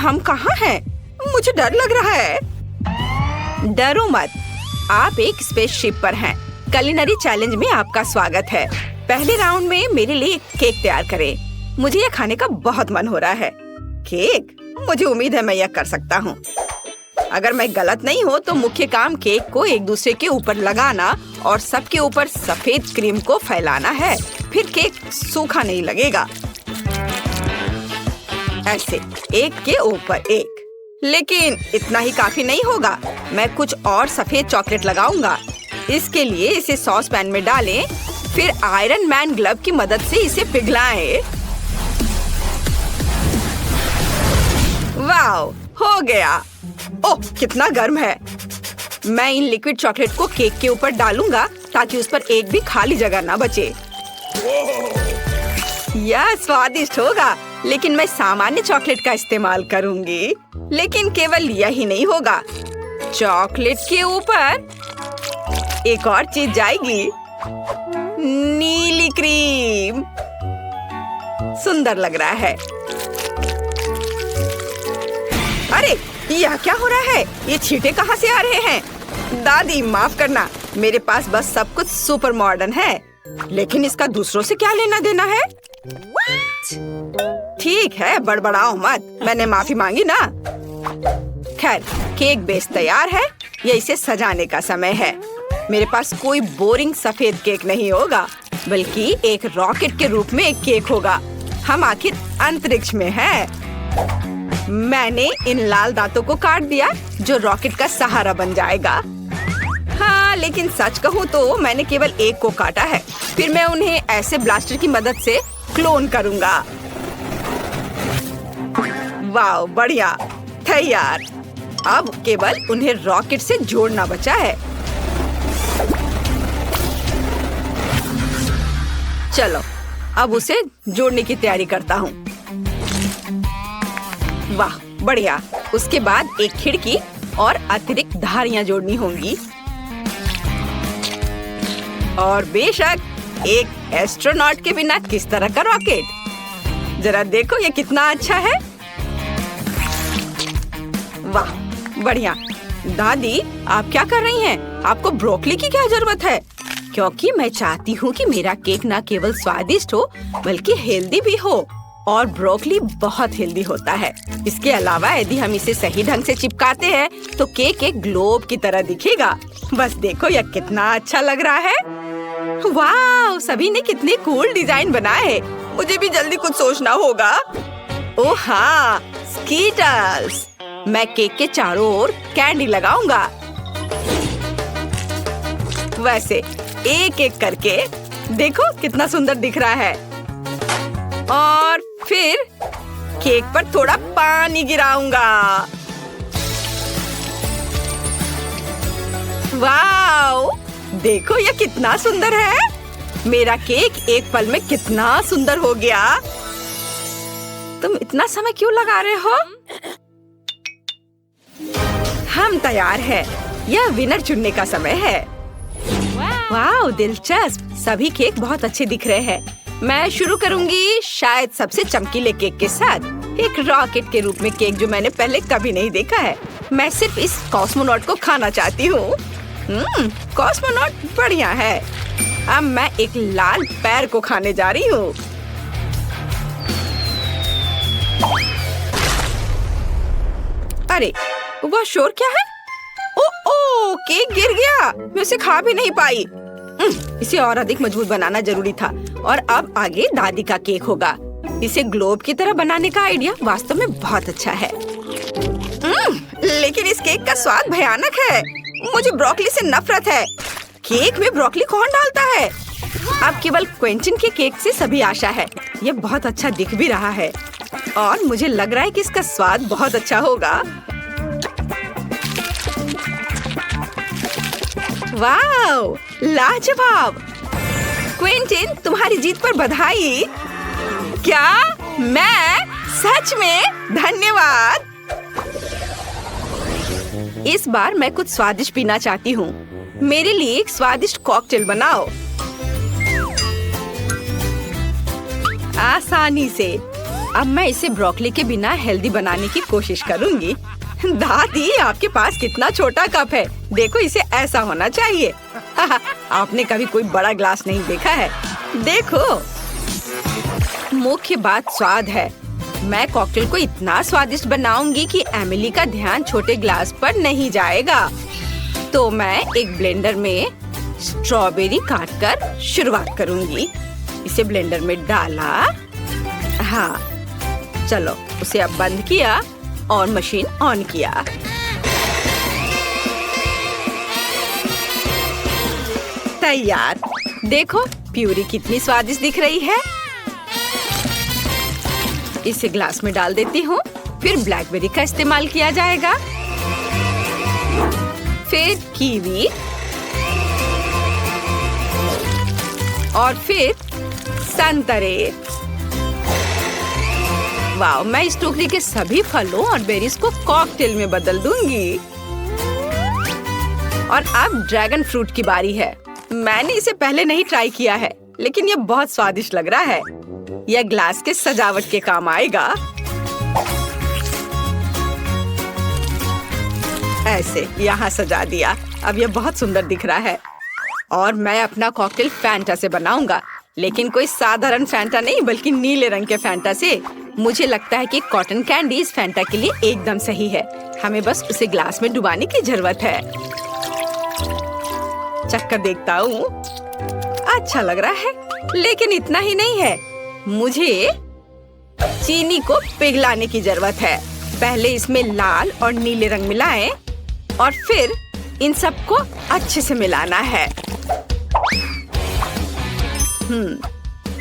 हम कहाँ हैं? मुझे डर लग रहा है। डरो मत, आप एक स्पेसशिप पर हैं। कुलिनरी चैलेंज में आपका स्वागत है। पहले राउंड में मेरे लिए एक केक तैयार करें। मुझे यह खाने का बहुत मन हो रहा है। केक? मुझे उम्मीद है मैं यह कर सकता हूँ। अगर मैं गलत नहीं हूँ तो मुख्य काम केक को एक दूसरे के ऊपर लगाना और सबके ऊपर सफेद क्रीम को फैलाना है। फिर केक सूखा नहीं लगेगा। ऐसे एक के ऊपर एक। लेकिन इतना ही काफी नहीं होगा। मैं कुछ और सफेद चॉकलेट लगाऊंगा। इसके लिए इसे सॉस पैन में डालें, फिर आयरन मैन ग्लव की मदद से इसे पिघलाएं। वाओ, हो गया। ओह, कितना गर्म है। मैं इन लिक्विड चॉकलेट को केक के ऊपर डालूंगा ताकि उस पर एक भी खाली जगह ना बचे। यह स्वादिष्ट होगा, लेकिन मैं सामान्य चॉकलेट का इस्तेमाल करूंगी। लेकिन केवल यही नहीं होगा। चॉकलेट के ऊपर एक और चीज जाएगी, नीली क्रीम। सुंदर लग रहा है। अरे, यह क्या हो रहा है? ये छींटे कहाँ से आ रहे हैं? दादी माफ करना, मेरे पास बस सब कुछ सुपर मॉडर्न है। लेकिन इसका दूसरों से क्या लेना देना है? ठीक है, बड़बड़ाओ मत। मैंने माफी मांगी ना। खैर, केक बेस तैयार है। ये इसे सजाने का समय है। मेरे पास कोई बोरिंग सफेद केक नहीं होगा, बल्कि एक रॉकेट के रूप में एक केक होगा। हम आखिर अंतरिक्ष में हैं। मैंने इन लाल दांतों को काट दिया जो रॉकेट का सहारा बन जाएगा। हाँ, लेकिन सच कहूँ तो मैंने केवल एक को काटा है। फिर मैं उन्हें ऐसे ब्लास्टर की मदद से क्लोन करूँगा। वाह, बढ़िया, तैयार। अब केवल उन्हें रॉकेट से जोड़ना बचा है। चलो, अब उसे जोड़ने की तैयारी करता हूँ। वाह, बढ़िया। उसके बाद एक खिड़की और अतिरिक्त धारियां जोड़नी होंगी। और बेशक एक एस्ट्रोनॉट के बिना किस तरह का रॉकेट। जरा देखो ये कितना अच्छा है। वाह, बढ़िया। दादी, आप क्या कर रही हैं? आपको ब्रोकली की क्या जरूरत है? क्योंकि मैं चाहती हूँ कि मेरा केक ना केवल स्वादिष्ट हो बल्कि हेल्दी भी हो। और ब्रोकली बहुत हेल्दी होता है। इसके अलावा यदि हम इसे सही ढंग से चिपकाते हैं तो केक एक ग्लोब की तरह दिखेगा। बस देखो यह कितना अच्छा लग रहा है। वाह, सभी ने कितने कूल डिजाइन बनाए हैं। मुझे भी जल्दी कुछ सोचना होगा। ओह हाँ, स्कीटल्स। मैं केक के चारों ओर कैंडी लगाऊंगा। वैसे एक एक करके देखो कितना सुंदर दिख रहा है। और फिर केक पर थोड़ा पानी गिराऊंगा। वाओ, देखो यह कितना सुंदर है। मेरा केक एक पल में कितना सुंदर हो गया। तुम इतना समय क्यों लगा रहे हो? हम तैयार हैं। यह विनर चुनने का समय है। वाओ, दिलचस्प। सभी केक बहुत अच्छे दिख रहे हैं। मैं शुरू करूंगी शायद सबसे चमकीले केक के साथ, एक रॉकेट के रूप में केक जो मैंने पहले कभी नहीं देखा है। मैं सिर्फ इस कॉस्मोनॉट को खाना चाहती हूँ। कॉस्मोनॉट बढ़िया है। अब मैं एक लाल पैर को खाने जा रही हूँ। अरे, वह शोर क्या है? ओ, केक गिर गया। मैं उसे खा भी नहीं पाई। इसे और अधिक मजबूत बनाना जरूरी था। और अब आगे दादी का केक होगा। इसे ग्लोब की तरह बनाने का आइडिया वास्तव में बहुत अच्छा है। लेकिन इस केक का स्वाद भयानक है। मुझे ब्रोकली से नफरत है। केक में ब्रोकली कौन डालता है? अब केवल क्विंटन के केक से सभी आशा है। ये बहुत अच्छा दिख भी रहा है और मुझे लग रहा है कि इसका स्वाद बहुत अच्छा होगा। वाओ, लाजवाब। क्विंटन, तुम्हारी जीत पर बधाई। क्या? मैं? सच में? धन्यवाद। इस बार मैं कुछ स्वादिष्ट पीना चाहती हूँ। मेरे लिए एक स्वादिष्ट कॉकटेल बनाओ। आसानी से। अब मैं इसे ब्रोकली के बिना हेल्दी बनाने की कोशिश करूंगी। दादी, आपके पास कितना छोटा कप है। देखो, इसे ऐसा होना चाहिए। आपने कभी कोई बड़ा ग्लास नहीं देखा है। देखो, मुख्य बात स्वाद है। मैं कॉकटेल को इतना स्वादिष्ट बनाऊंगी कि एमिली का ध्यान छोटे ग्लास पर नहीं जाएगा। तो मैं एक ब्लेंडर में स्ट्रॉबेरी काटकर शुरुआत करूंगी। इसे ब्लेंडर में डाला। हाँ, चलो उसे अब बंद किया और मशीन ऑन किया। तैयार। देखो, प्यूरी कितनी स्वादिष्ट दिख रही है। इसे ग्लास में डाल देती हूँ। फिर ब्लैकबेरी का इस्तेमाल किया जाएगा, फिर कीवी और फिर संतरे। वाह, मैं इस टोकरी के सभी फलों और बेरीज को कॉकटेल में बदल दूंगी। और अब ड्रैगन फ्रूट की बारी है। मैंने इसे पहले नहीं ट्राई किया है, लेकिन ये बहुत स्वादिष्ट लग रहा है। यह ग्लास के सजावट के काम आएगा। ऐसे यहाँ सजा दिया। अब यह बहुत सुंदर दिख रहा है। और मैं अपना कॉकटेल फैंटा से बनाऊंगा, लेकिन कोई साधारण फैंटा नहीं, बल्कि नीले रंग के फैंटा से। मुझे लगता है कि कॉटन कैंडी इस फैंटा के लिए एकदम सही है। हमें बस उसे ग्लास में डुबाने की जरूरत है। चक्कर देखता हूँ। अच्छा लग रहा है, लेकिन इतना ही नहीं है। मुझे चीनी को पिघलाने की जरूरत है। पहले इसमें लाल और नीले रंग मिलाएं और फिर इन सबको अच्छे से मिलाना है।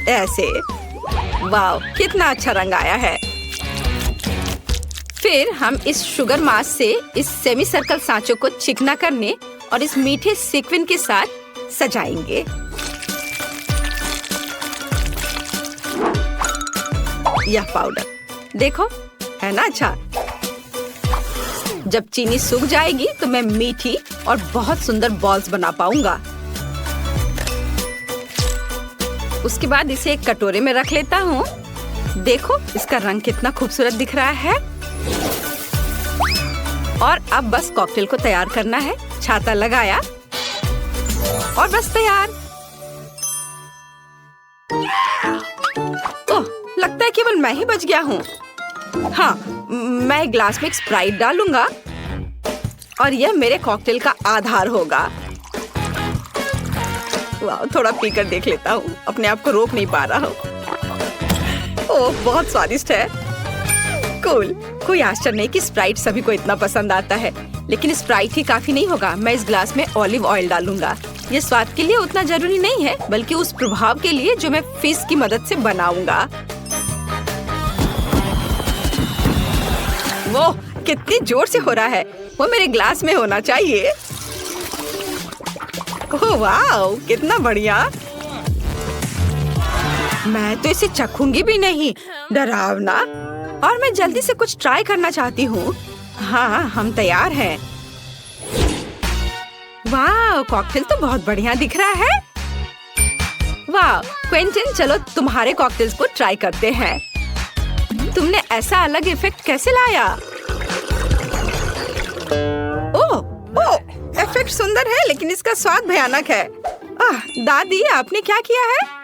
ऐसे। वाव, कितना अच्छा रंग आया है। फिर हम इस शुगर मास से इस सेमी सर्कल सांचों को चिकना करने और इस मीठे सीक्वेंस के साथ सजाएंगे। यह पाउडर देखो, है ना अच्छा। जब चीनी सूख जाएगी तो मैं मीठी और बहुत सुंदर बॉल्स बना पाऊंगा। उसके बाद इसे एक कटोरे में रख लेता हूँ। देखो, इसका रंग कितना खूबसूरत दिख रहा है। और अब बस कॉकटेल को तैयार करना है। छाता लगाया और बस तैयार। ओह, लगता है केवल मैं ही बच गया हूँ। हाँ, मैं एक ग्लास में एक स्प्राइट डालूंगा और यह मेरे कॉकटेल का आधार होगा। वाह, थोड़ा पीकर देख लेता हूँ। अपने आप को रोक नहीं पा रहा हूँ। ओह, बहुत स्वादिष्ट है। कूल। कोई आश्चर्य नहीं कि स्प्राइट सभी को इतना पसंद आता है, लेकिन स्प्राइट ही काफी नहीं होगा। मैं इस ग्लास में ऑलिव ऑयल डालूंगा। ये स्वाद के लिए उतना जरूरी नहीं है, बल्कि उस प्रभाव के लिए जो मैं फिश की मदद से बनाऊंगा। वो कितनी जोर से हो रहा है। वो मेरे ग्लास में होना चाहिए। ओह वाह, कितना बढ़िया। मैं तो इसे चखूंगी भी नहीं, डरावना। और मैं जल्दी से कुछ ट्राई करना चाहती हूँ। हाँ, हम तैयार हैं। वाह, कॉकटेल तो बहुत बढ़िया दिख रहा है। वाह क्विंटन, चलो तुम्हारे कॉकटेल्स को ट्राई करते हैं। तुमने ऐसा अलग इफेक्ट कैसे लाया? ओह, इफेक्ट सुंदर है, लेकिन इसका स्वाद भयानक है। दादी, आपने क्या किया है?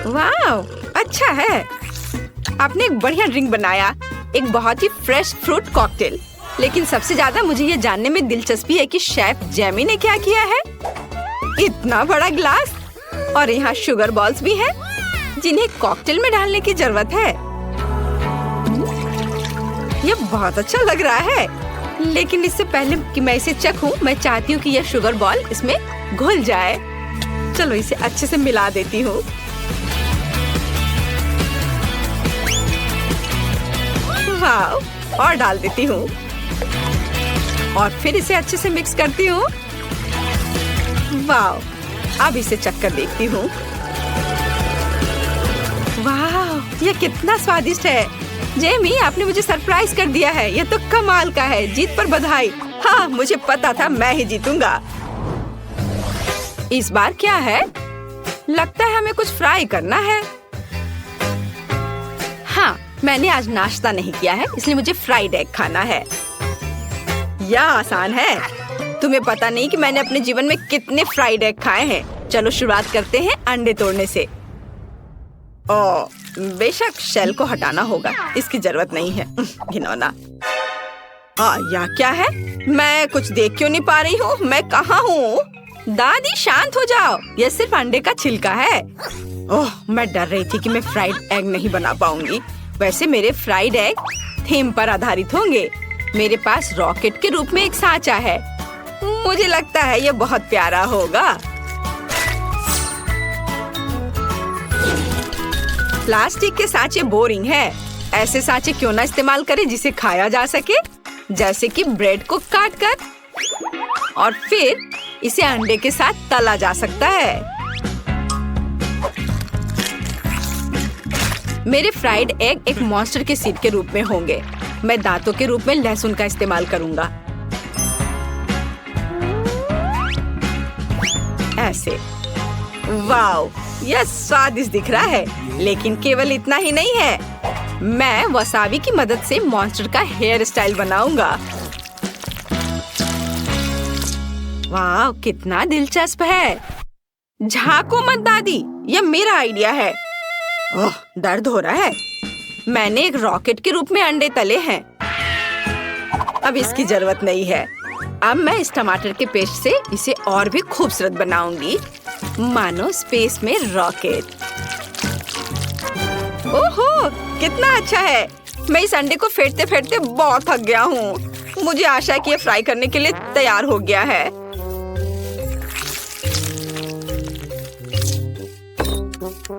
वाह, अच्छा है। आपने एक बढ़िया ड्रिंक बनाया, एक बहुत ही फ्रेश फ्रूट कॉकटेल। लेकिन सबसे ज्यादा मुझे ये जानने में दिलचस्पी है कि शेफ जेमी ने क्या किया है। इतना बड़ा ग्लास और यहाँ शुगर बॉल्स भी हैं, जिन्हें कॉकटेल में डालने की जरूरत है। ये बहुत अच्छा लग रहा है, लेकिन इससे पहले कि मैं इसे चखूं, मैं चाहती हूँ कि यह शुगर बॉल इसमें घुल जाए। चलो इसे अच्छे से मिला देती हूँ। वाह, और डाल देती हूँ और फिर इसे अच्छे से मिक्स करती हूँ। वाह, अब इसे चखकर देखती हूँ। वाह, ये कितना स्वादिष्ट है। जेमी, आपने मुझे सरप्राइज कर दिया है। ये तो कमाल का है। जीत पर बधाई। हाँ, मुझे पता था मैं ही जीतूंगा। इस बार क्या है? लगता है हमें कुछ फ्राई करना है। हाँ, मैंने आज नाश्ता नहीं किया है, इसलिए मुझे फ्राइड एग खाना है। यह आसान है। तुम्हें पता नहीं कि मैंने अपने जीवन में कितने फ्राइड एग खाए हैं। चलो शुरुआत करते हैं अंडे तोड़ने से। ओह, बेशक शेल को हटाना होगा, इसकी जरूरत नहीं है। घिनौना। यह क्या है? मैं कुछ देख क्यों नहीं पा रही हूँ? मैं कहाँ हूँ? दादी शांत हो जाओ, यह सिर्फ अंडे का छिलका है। ओह, मैं डर रही थी कि मैं फ्राइड एग नहीं बना पाऊंगी। वैसे मेरे फ्राइड एग थीम पर आधारित होंगे। मेरे पास रॉकेट के रूप में एक सांचा है। मुझे लगता है यह बहुत प्यारा होगा। प्लास्टिक के सांचे बोरिंग है। ऐसे सांचे क्यों ना इस्तेमाल करें जिसे खाया जा सके, जैसे कि ब्रेड को काटकर और फिर इसे अंडे के साथ तला जा सकता है। मेरे फ्राइड एग एक मॉन्स्टर के सीड के रूप में होंगे। मैं दांतों के रूप में लहसुन का इस्तेमाल करूंगा। ऐसे। वाव, यह स्वादिष्ट दिख रहा है, लेकिन केवल इतना ही नहीं है। मैं वसाबी की मदद से मॉन्स्टर का हेयर स्टाइल बनाऊंगा। वाव, कितना दिलचस्प है। झांको मत दादी, यह मेरा आइडिया है। ओह, दर्द हो रहा है। मैंने एक रॉकेट के रूप में अंडे तले हैं। अब इसकी जरूरत नहीं है। अब मैं इस टमाटर के पेस्ट से इसे और भी खूबसूरत बनाऊंगी, मानो स्पेस में रॉकेट। ओहो, कितना अच्छा है। मैं इस अंडे को फेंटते फेंटते बहुत थक गया हूँ। मुझे आशा है कि ये फ्राई करने के लिए तैयार हो गया है।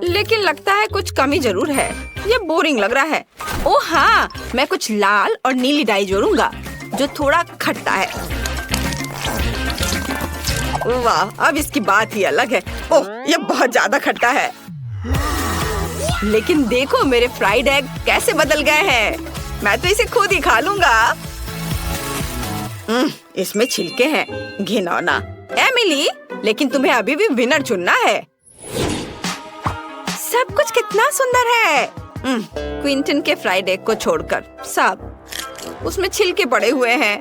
लेकिन लगता है कुछ कमी जरूर है। ये बोरिंग लग रहा है। ओह हाँ, मैं कुछ लाल और नीली डाई जोड़ूंगा जो थोड़ा खट्टा है। वाह, अब इसकी बात ही अलग है। ओह, ये बहुत ज्यादा खट्टा है। लेकिन देखो मेरे फ्राइड एग कैसे बदल गए हैं। मैं तो इसे खुद ही खा लूंगा। इसमें छिलके हैं। घिनौना। एमिली, लेकिन तुम्हें अभी भी विनर चुनना है। सब कुछ कितना सुंदर है। क्विंटन के फ्राइड एग को छोड़कर सब उसमें छिलके पड़े हुए हैं।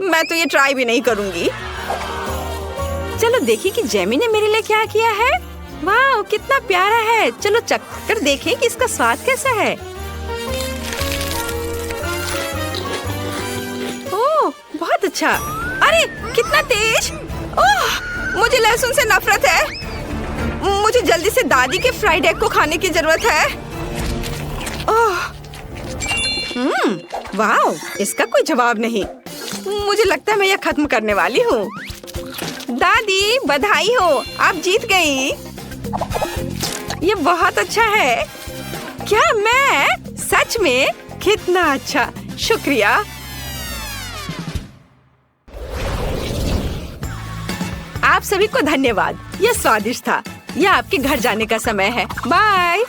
मैं तो ये ट्राई भी नहीं करूंगी। चलो देखिए कि जेमी ने मेरे लिए क्या किया है। वाह, कितना प्यारा है। चलो चख कर देखें कि इसका स्वाद कैसा है। ओह, बहुत अच्छा। अरे कितना तेज। ओह, मुझे लहसुन से नफरत है। मुझे जल्दी से दादी के फ्राइड एग को खाने की जरूरत है। ओह, वाह, इसका कोई जवाब नहीं। मुझे लगता है मैं यह खत्म करने वाली हूँ। दादी बधाई हो, आप जीत गई। ये बहुत अच्छा है। क्या मैं सच में? कितना अच्छा, शुक्रिया। आप सभी को धन्यवाद। यह स्वादिष्ट था। यह आपके घर जाने का समय है। बाय।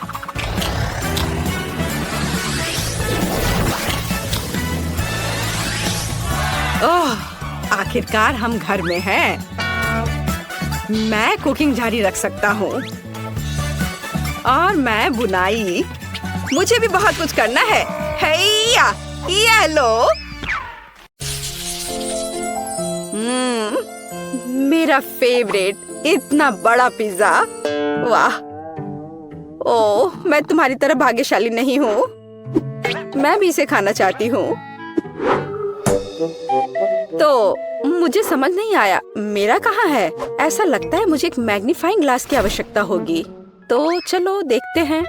ओह, आखिरकार हम घर में हैं। मैं कुकिंग जारी रख सकता हूँ और मैं बुनाई। मुझे भी बहुत कुछ करना है। हैया, ये लो। मेरा फेवरेट इतना बड़ा पिज्जा। वाह। ओह, मैं तुम्हारी तरह भाग्यशाली नहीं हूँ। मैं भी इसे खाना चाहती हूँ। तो मुझे समझ नहीं आया मेरा कहाँ है। ऐसा लगता है मुझे एक मैग्नीफाइंग ग्लास की आवश्यकता होगी। तो चलो देखते हैं।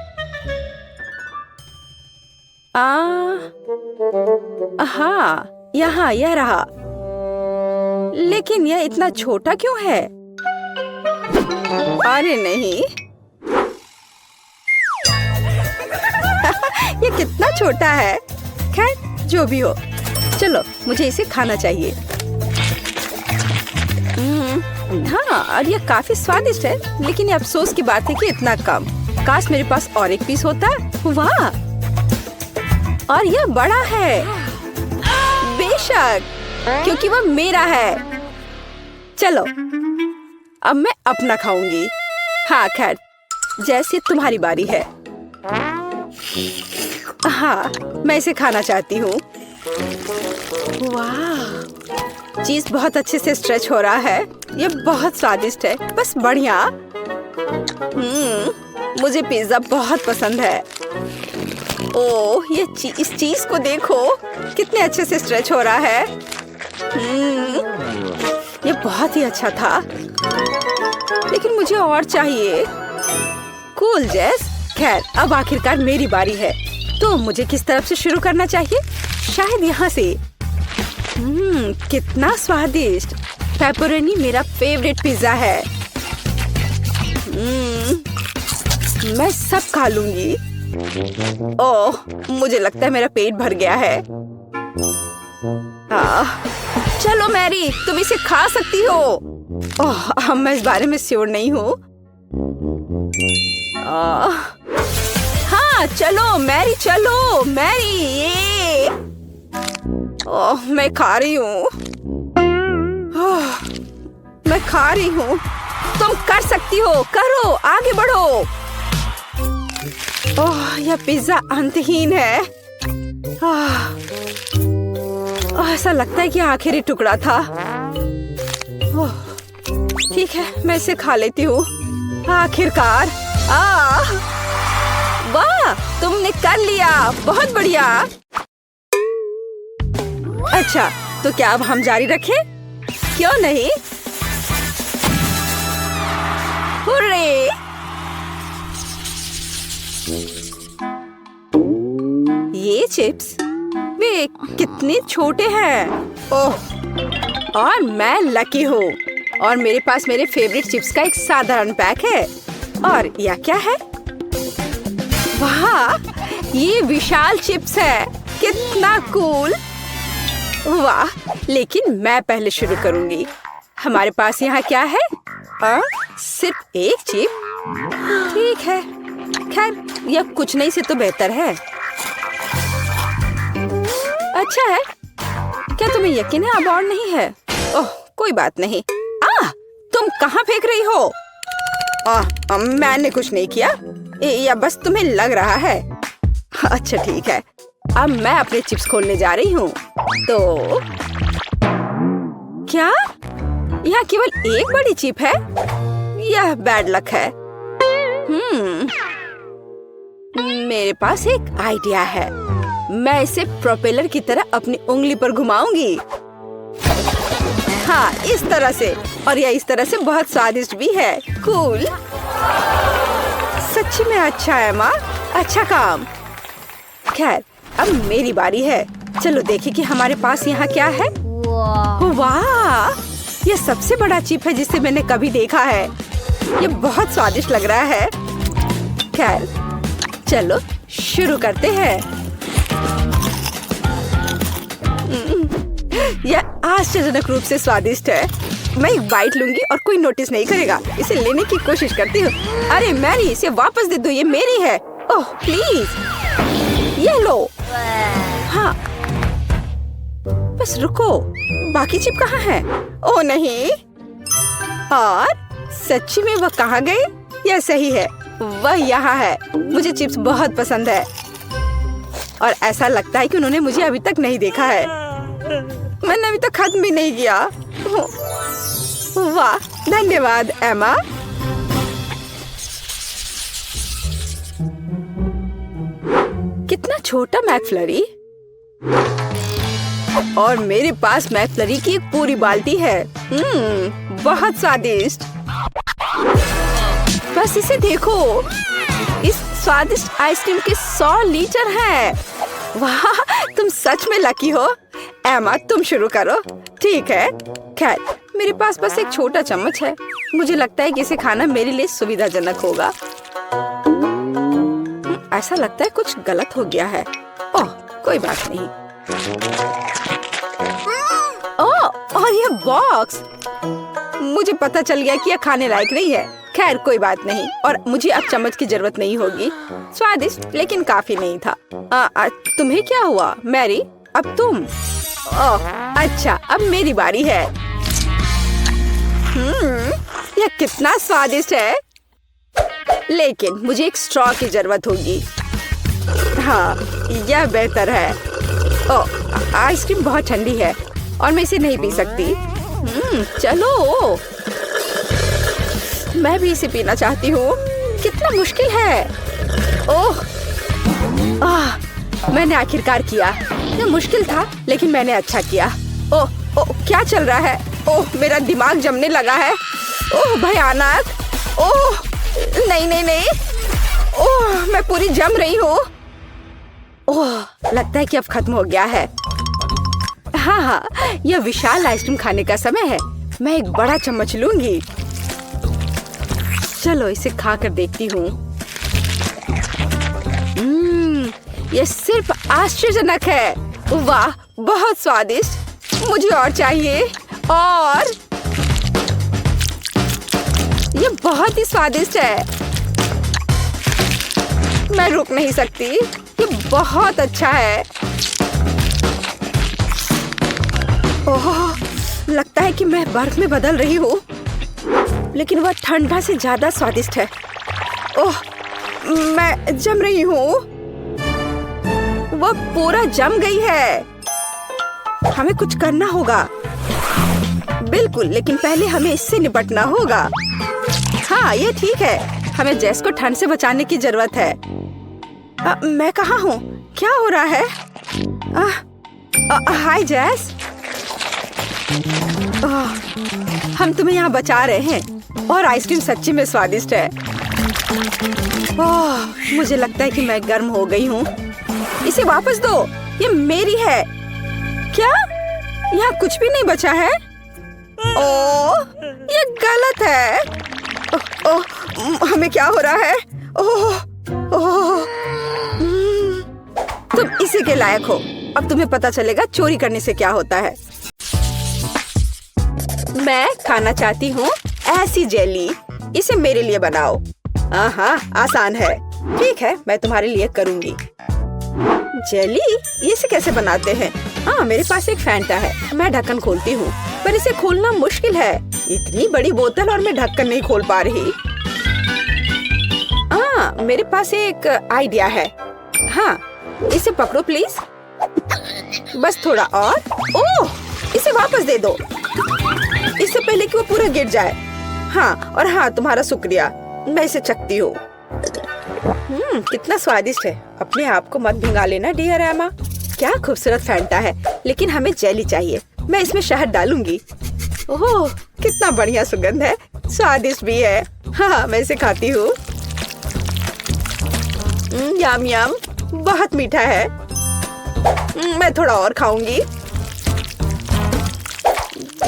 हाँ, यहाँ यह रहा। लेकिन यह इतना छोटा क्यों है? अरे नहीं। ये कितना छोटा है। खैर, जो भी हो, चलो मुझे इसे खाना चाहिए। हाँ, और यह काफी स्वादिष्ट है। लेकिन ये अफसोस की बात है कि इतना कम। काश मेरे पास और एक पीस होता। वाह, और यह बड़ा है। बेशक, क्योंकि वह मेरा है। चलो, अब मैं अपना खाऊंगी। हाँ खैर, जैसे तुम्हारी बारी है। हाँ, मैं इसे खाना चाहती हूँ। वाह, चीज बहुत अच्छे से स्ट्रेच हो रहा है। ये बहुत स्वादिष्ट है, बस बढ़िया। मुझे पिज्जा बहुत पसंद है। ओह, इस चीज को देखो, कितने अच्छे से स्ट्रेच हो रहा है। ये बहुत ही अच्छा था, लेकिन मुझे और चाहिए। कूल जेस। खैर, अब आखिरकार मेरी बारी है। तो मुझे किस तरफ से शुरू करना चाहिए? शायद यहाँ से। कितना स्वादिष्ट। पेपरोनी मेरा फेवरेट पिज्जा है। मैं सब खा लूंगी। ओह, मुझे लगता है मेरा पेट भर गया है। चलो मैरी, तुम इसे खा सकती हो। ओह, मैं इस बारे में श्योर नहीं हूँ। हाँ, चलो मैरी, चलो मैरी। ये ओह, मैं खा रही हूँ। मैं खा रही हूँ। तुम कर सकती हो, करो, आगे बढ़ो। ओह, यह पिज्जा अंतहीन है। ऐसा लगता है कि आखिरी टुकड़ा था। ठीक है, मैं इसे खा लेती हूँ। आखिरकार। वाह, तुमने कर लिया, बहुत बढ़िया। अच्छा, तो क्या अब हम जारी रखें? क्यों नहीं? हुर्रे! ये चिप्स, वे कितने छोटे हैं। ओह, और मैं लकी हूँ। और मेरे पास मेरे फेवरेट चिप्स का एक साधारण पैक है। और यह क्या है? वाह, ये विशाल चिप्स है। कितना कूल। वाह, लेकिन मैं पहले शुरू करूंगी। हमारे पास यहाँ क्या है? सिर्फ एक चिप। ठीक है, खैर, यह कुछ नहीं से तो बेहतर है। अच्छा है। क्या तुम्हें यकीन है अब और नहीं है? ओह, कोई बात नहीं। तुम कहाँ फेंक रही हो? मैंने कुछ नहीं किया, या बस तुम्हें लग रहा है। अच्छा ठीक है, अब मैं अपने चिप्स खोलने जा रही हूँ। तो क्या यहाँ केवल एक बड़ी चिप है? यह बैड लक है। मेरे पास एक आइडिया है। मैं इसे प्रोपेलर की तरह अपनी उंगली पर घुमाऊंगी। हाँ, इस तरह से। और यह इस तरह से बहुत स्वादिष्ट भी है। कूल। सच्ची में अच्छा है माँ, अच्छा काम। खैर, अब मेरी बारी है। चलो देखें कि हमारे पास यहाँ क्या है। वाह, यह सबसे बड़ा चिप है जिसे मैंने कभी देखा है। यह बहुत स्वादिष्ट लग रहा है। खैर, चलो शुरू करते हैं। यह आश्चर्यजनक रूप से स्वादिष्ट है। मैं एक बाइट लूंगी और कोई नोटिस नहीं करेगा। इसे लेने की कोशिश करती हूँ। अरे मैरी, इसे वापस दे दो, ये मेरी है। ओह प्लीज, ये लो। हाँ, बस रुको, बाकी चिप कहाँ है? ओह नहीं। और सच्ची में वह कहाँ गए? यह सही है, वह यहाँ है। मुझे चिप्स बहुत पसंद है और ऐसा लगता है कि उन्होंने मुझे अभी तक नहीं देखा है। मैंने अभी तक खत्म भी नहीं किया। वाह, धन्यवाद एमा। कितना छोटा मैकफ्लरी। और मेरे पास मैकफ्लरी की एक पूरी बाल्टी है। बहुत स्वादिष्ट। बस इसे देखो, इस स्वादिष्ट आइसक्रीम के 100 लीटर हैं। वाह, तुम सच में लकी हो। एमा, तुम शुरू करो। ठीक है। खैर, मेरे पास बस एक छोटा चम्मच है। मुझे लगता है कि इसे खाना मेरे लिए सुविधाजनक होगा। ऐसा लगता है कुछ गलत हो गया है। ओह, कोई बात नहीं। ओह, और ये बॉक्स, मुझे पता चल गया कि यह खाने लायक नहीं है। खैर, कोई बात नहीं। और मुझे अब चम्मच की जरूरत नहीं होगी। स्वादिष्ट लेकिन काफी नहीं था। तुम्हें क्या हुआ मैरी? अब तुम। ओह, अच्छा, अब मेरी बारी है। यह कितना स्वादिष्ट है। लेकिन मुझे एक स्ट्रॉ की जरूरत होगी। हाँ, यह बेहतर है। ओह, आइसक्रीम बहुत ठंडी है और मैं इसे नहीं पी सकती। चलो, मैं भी इसे पीना चाहती हूँ। कितना मुश्किल है। ओह, मैंने आखिरकार किया। यह मुश्किल था लेकिन मैंने अच्छा किया। ओह, क्या चल रहा है? ओह, मेरा दिमाग जमने लगा है। ओह, भयानक। ओह, नहीं नहीं नहीं। ओह, मैं पूरी जम रही हूँ। ओह, लगता है कि अब खत्म हो गया है। हाँ, यह विशाल आइसक्रीम खाने का समय है। मैं एक बड़ा चम्मच लूंगी। चलो इसे खा कर देखती हूँ। यह सिर्फ आश्चर्यजनक है। वाह, बहुत स्वादिष्ट। मुझे और चाहिए। और यह बहुत ही स्वादिष्ट है। मैं रुक नहीं सकती। यह बहुत अच्छा है। ओह, लगता है कि मैं बर्फ में बदल रही हूँ, लेकिन वह ठंडा से ज्यादा स्वादिष्ट है। ओह, मैं जम रही हूँ। वह पूरा जम गई है। हमें कुछ करना होगा। बिल्कुल, लेकिन पहले हमें इससे निपटना होगा। हाँ, ये ठीक है। हमें जेस को ठंड से बचाने की जरूरत है। मैं कहाँ हूँ? क्या हो रहा है? हाय जेस। हम तुम्हें यहाँ बचा रहे हैं और आइसक्रीम सच्ची में स्वादिष्ट है। मुझे लगता है कि मैं गर्म हो गई हूँ। इसे वापस दो, ये मेरी है। क्या? यहाँ कुछ भी नहीं बचा है? ओह, ये गलत है। हमें क्या हो रहा है? तुम इसी के लायक हो। अब तुम्हें पता चलेगा चोरी करने से क्या होता है। मैं खाना चाहती हूँ ऐसी जेली। इसे मेरे लिए बनाओ। हाँ, आसान है। ठीक है, मैं तुम्हारे लिए करूँगी। जेली? इसे कैसे बनाते हैं? हाँ, मेरे पास एक फैंटा है। मैं ढक्कन खोलती हूँ, पर इसे खोलना मुश्किल है। इतनी बड़ी बोतल और मैं ढक्कन नहीं खोल पा रही। हाँ, मेरे पास एक आइडिया है। हाँ, इसे पकड़ो प्लीज। बस थोड़ा और। ओह, इसे वापस दे दो, इससे पहले कि वो पूरा गिर जाए। हाँ, और हाँ, तुम्हारा शुक्रिया। मैं इसे चखती हूँ। कितना स्वादिष्ट है। अपने आप को मत भिंगा लेना डियर एमा। क्या खूबसूरत फैंटा है, लेकिन हमें जेली चाहिए। मैं इसमें शहद डालूंगी। ओह, कितना बढ़िया सुगंध है। स्वादिष्ट भी है। हाँ, मैं इसे खाती हूँ। यम यम, बहुत मीठा है। मैं थोड़ा और खाऊंगी।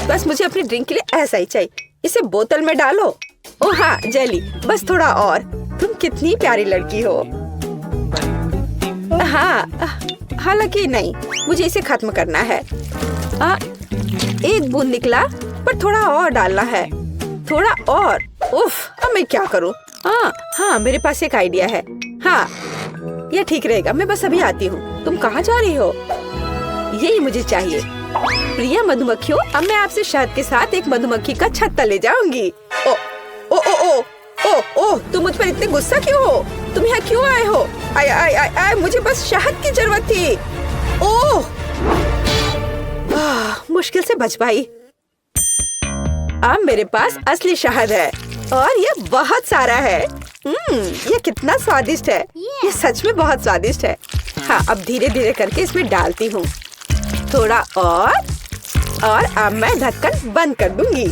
बस मुझे अपनी ड्रिंक के लिए ऐसा ही चाहिए। इसे बोतल में डालो। ओह हाँ, जेली, बस थोड़ा और। तुम कितनी प्यारी लड़की हो। हाँ, हालांकि नहीं, मुझे इसे खत्म करना है। एक बूंद निकला, पर थोड़ा और डालना है। थोड़ा और। उफ, अब मैं क्या करूँ? हाँ, मेरे पास एक आइडिया है। हाँ, यह ठीक रहेगा। मैं बस अभी आती हूँ। तुम कहाँ जा रही हो? यही मुझे चाहिए। प्रिय मधुमक्खियों, अब मैं आपसे शहद के साथ एक मधुमक्खी का छत्ता ले जाऊंगी। ओ ओ ओ ओ ओ ओ, तुम मुझ पर इतने गुस्सा क्यों हो? तुम यहाँ क्यों आए हो? आय आय आय आय, मुझे बस शहद की जरूरत थी। ओह, मुश्किल से बच पाई। अब मेरे पास असली शहद है और ये बहुत सारा है। ये कितना स्वादिष्ट है। ये सच में बहुत स्वादिष्ट है। हाँ, अब धीरे धीरे करके इसमें डालती हूँ। थोड़ा और अब मैं ढक्कन बंद कर दूंगी।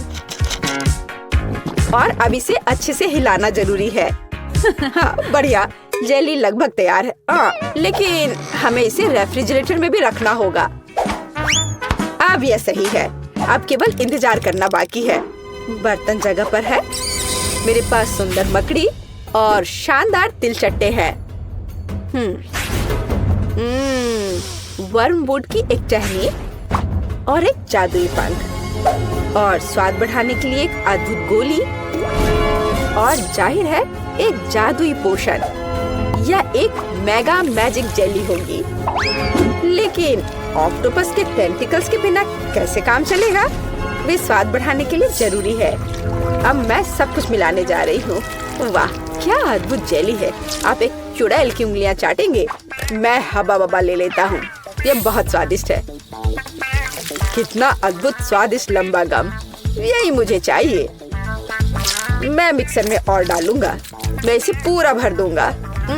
और अब इसे अच्छे से हिलाना जरूरी है। हाँ, बढ़िया। जेली लगभग तैयार है। लेकिन हमें इसे रेफ्रिजरेटर में भी रखना होगा। अब यह सही है। अब केवल इंतजार करना बाकी है। बर्तन जगह पर है। मेरे पास सुंदर मकड़ी और शानदार तिलचट्टे हैं। वर्मवुड की एक टहनी और एक जादुई पंख और स्वाद बढ़ाने के लिए एक अद्भुत गोली और जाहिर है एक जादुई पोशन। यह एक मेगा मैजिक जेली होगी। लेकिन ऑक्टोपस के टेंटिकल्स के बिना कैसे काम चलेगा? वे स्वाद बढ़ाने के लिए जरूरी है। अब मैं सब कुछ मिलाने जा रही हूँ। वाह, क्या अद्भुत जेली है। आप एक चुड़ैल की उंगलियां चाटेंगे। मैं हबा बबा ले लेता हूँ। ये बहुत स्वादिष्ट है। कितना अद्भुत स्वादिष्ट लंबा गम, यही मुझे चाहिए। मैं मिक्सर में और डालूंगा। मैं इसे पूरा भर दूंगा।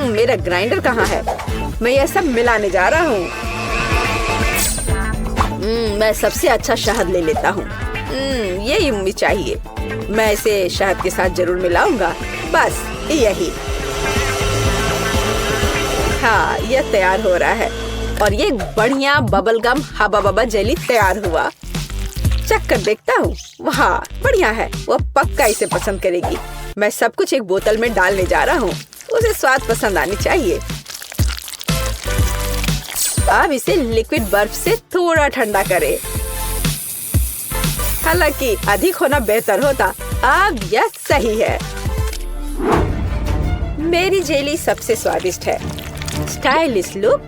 मेरा ग्राइंडर कहाँ है? मैं यह सब मिलाने जा रहा हूँ। मैं सबसे अच्छा शहद ले लेता हूँ। यही मुझे चाहिए। मैं इसे शहद के साथ जरूर मिलाऊंगा। बस यही। हाँ, यह तैयार हो रहा है और ये बढ़िया बबल गम हबा बबा जेली तैयार हुआ। चख कर देखता हूँ। वाह, बढ़िया है। वो पक्का इसे पसंद करेगी। मैं सब कुछ एक बोतल में डालने जा रहा हूँ। उसे स्वाद पसंद आनी चाहिए। अब इसे लिक्विड बर्फ से थोड़ा ठंडा करें। हालांकि अधिक होना बेहतर होता। अब यह सही है। मेरी जेली सबसे स्वादिष्ट है। स्टाइलिश लुक,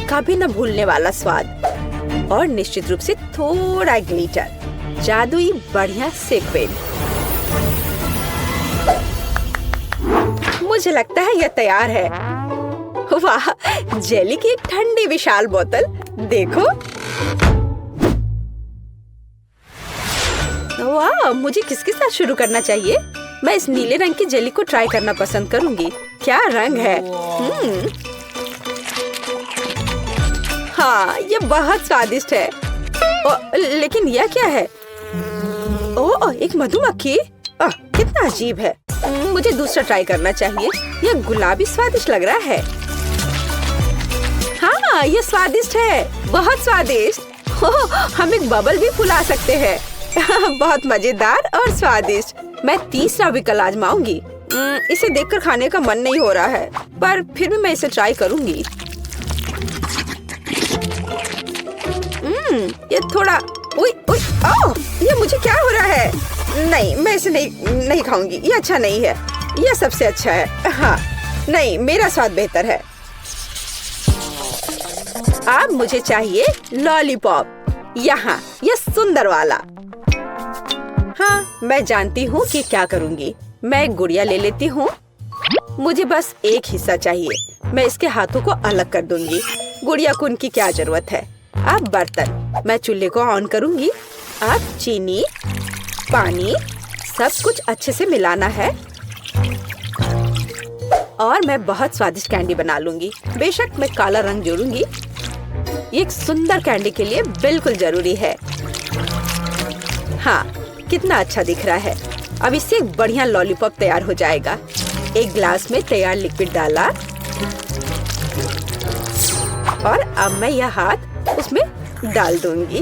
कभी न भूलने वाला स्वाद और निश्चित रूप से थोड़ा ग्लिटर, जादुई बढ़िया सीक्वेंस। मुझे लगता है यह तैयार है। वाह, जेली की एक ठंडी विशाल बोतल देखो। वाह, मुझे किसके साथ शुरू करना चाहिए? मैं इस नीले रंग की जेली को ट्राई करना पसंद करूंगी। क्या रंग है। हाँ, ये बहुत स्वादिष्ट है। लेकिन यह क्या है? ओह, एक मधुमक्खी। कितना अजीब है। मुझे दूसरा ट्राई करना चाहिए। यह गुलाबी स्वादिष्ट लग रहा है। हाँ, ये स्वादिष्ट है, बहुत स्वादिष्ट। हम एक बबल भी फुला सकते हैं। बहुत मजेदार और स्वादिष्ट। मैं तीसरा विकल्प आजमाऊंगी। इसे देखकर खाने का मन नहीं हो रहा है, पर फिर भी मैं इसे ट्राई करूंगी। ये थोड़ा ये मुझे क्या हो रहा है? नहीं, मैं इसे नहीं खाऊंगी। ये अच्छा नहीं है। यह सबसे अच्छा है। हाँ, नहीं, मेरा स्वाद बेहतर है। अब मुझे चाहिए लॉलीपॉप। यहाँ, यह सुंदर वाला। हाँ, मैं जानती हूँ कि क्या करूँगी। मैं एक गुड़िया ले लेती हूँ। मुझे बस एक हिस्सा चाहिए। मैं इसके हाथों को अलग कर दूंगी। गुड़िया को उनकी क्या जरूरत है। अब बर्तन। मैं चूल्हे को ऑन करूँगी। अब चीनी, पानी, सब कुछ अच्छे से मिलाना है और मैं बहुत स्वादिष्ट कैंडी बना लूंगी। बेशक मैं काला रंग जोड़ूंगी। ये एक सुंदर कैंडी के लिए बिल्कुल जरूरी है। हाँ, कितना अच्छा दिख रहा है। अब इससे एक बढ़िया लॉलीपॉप तैयार हो जाएगा। एक ग्लास में तैयार लिक्विड डाला और अब मैं यह हाथ उसमें डाल दूंगी।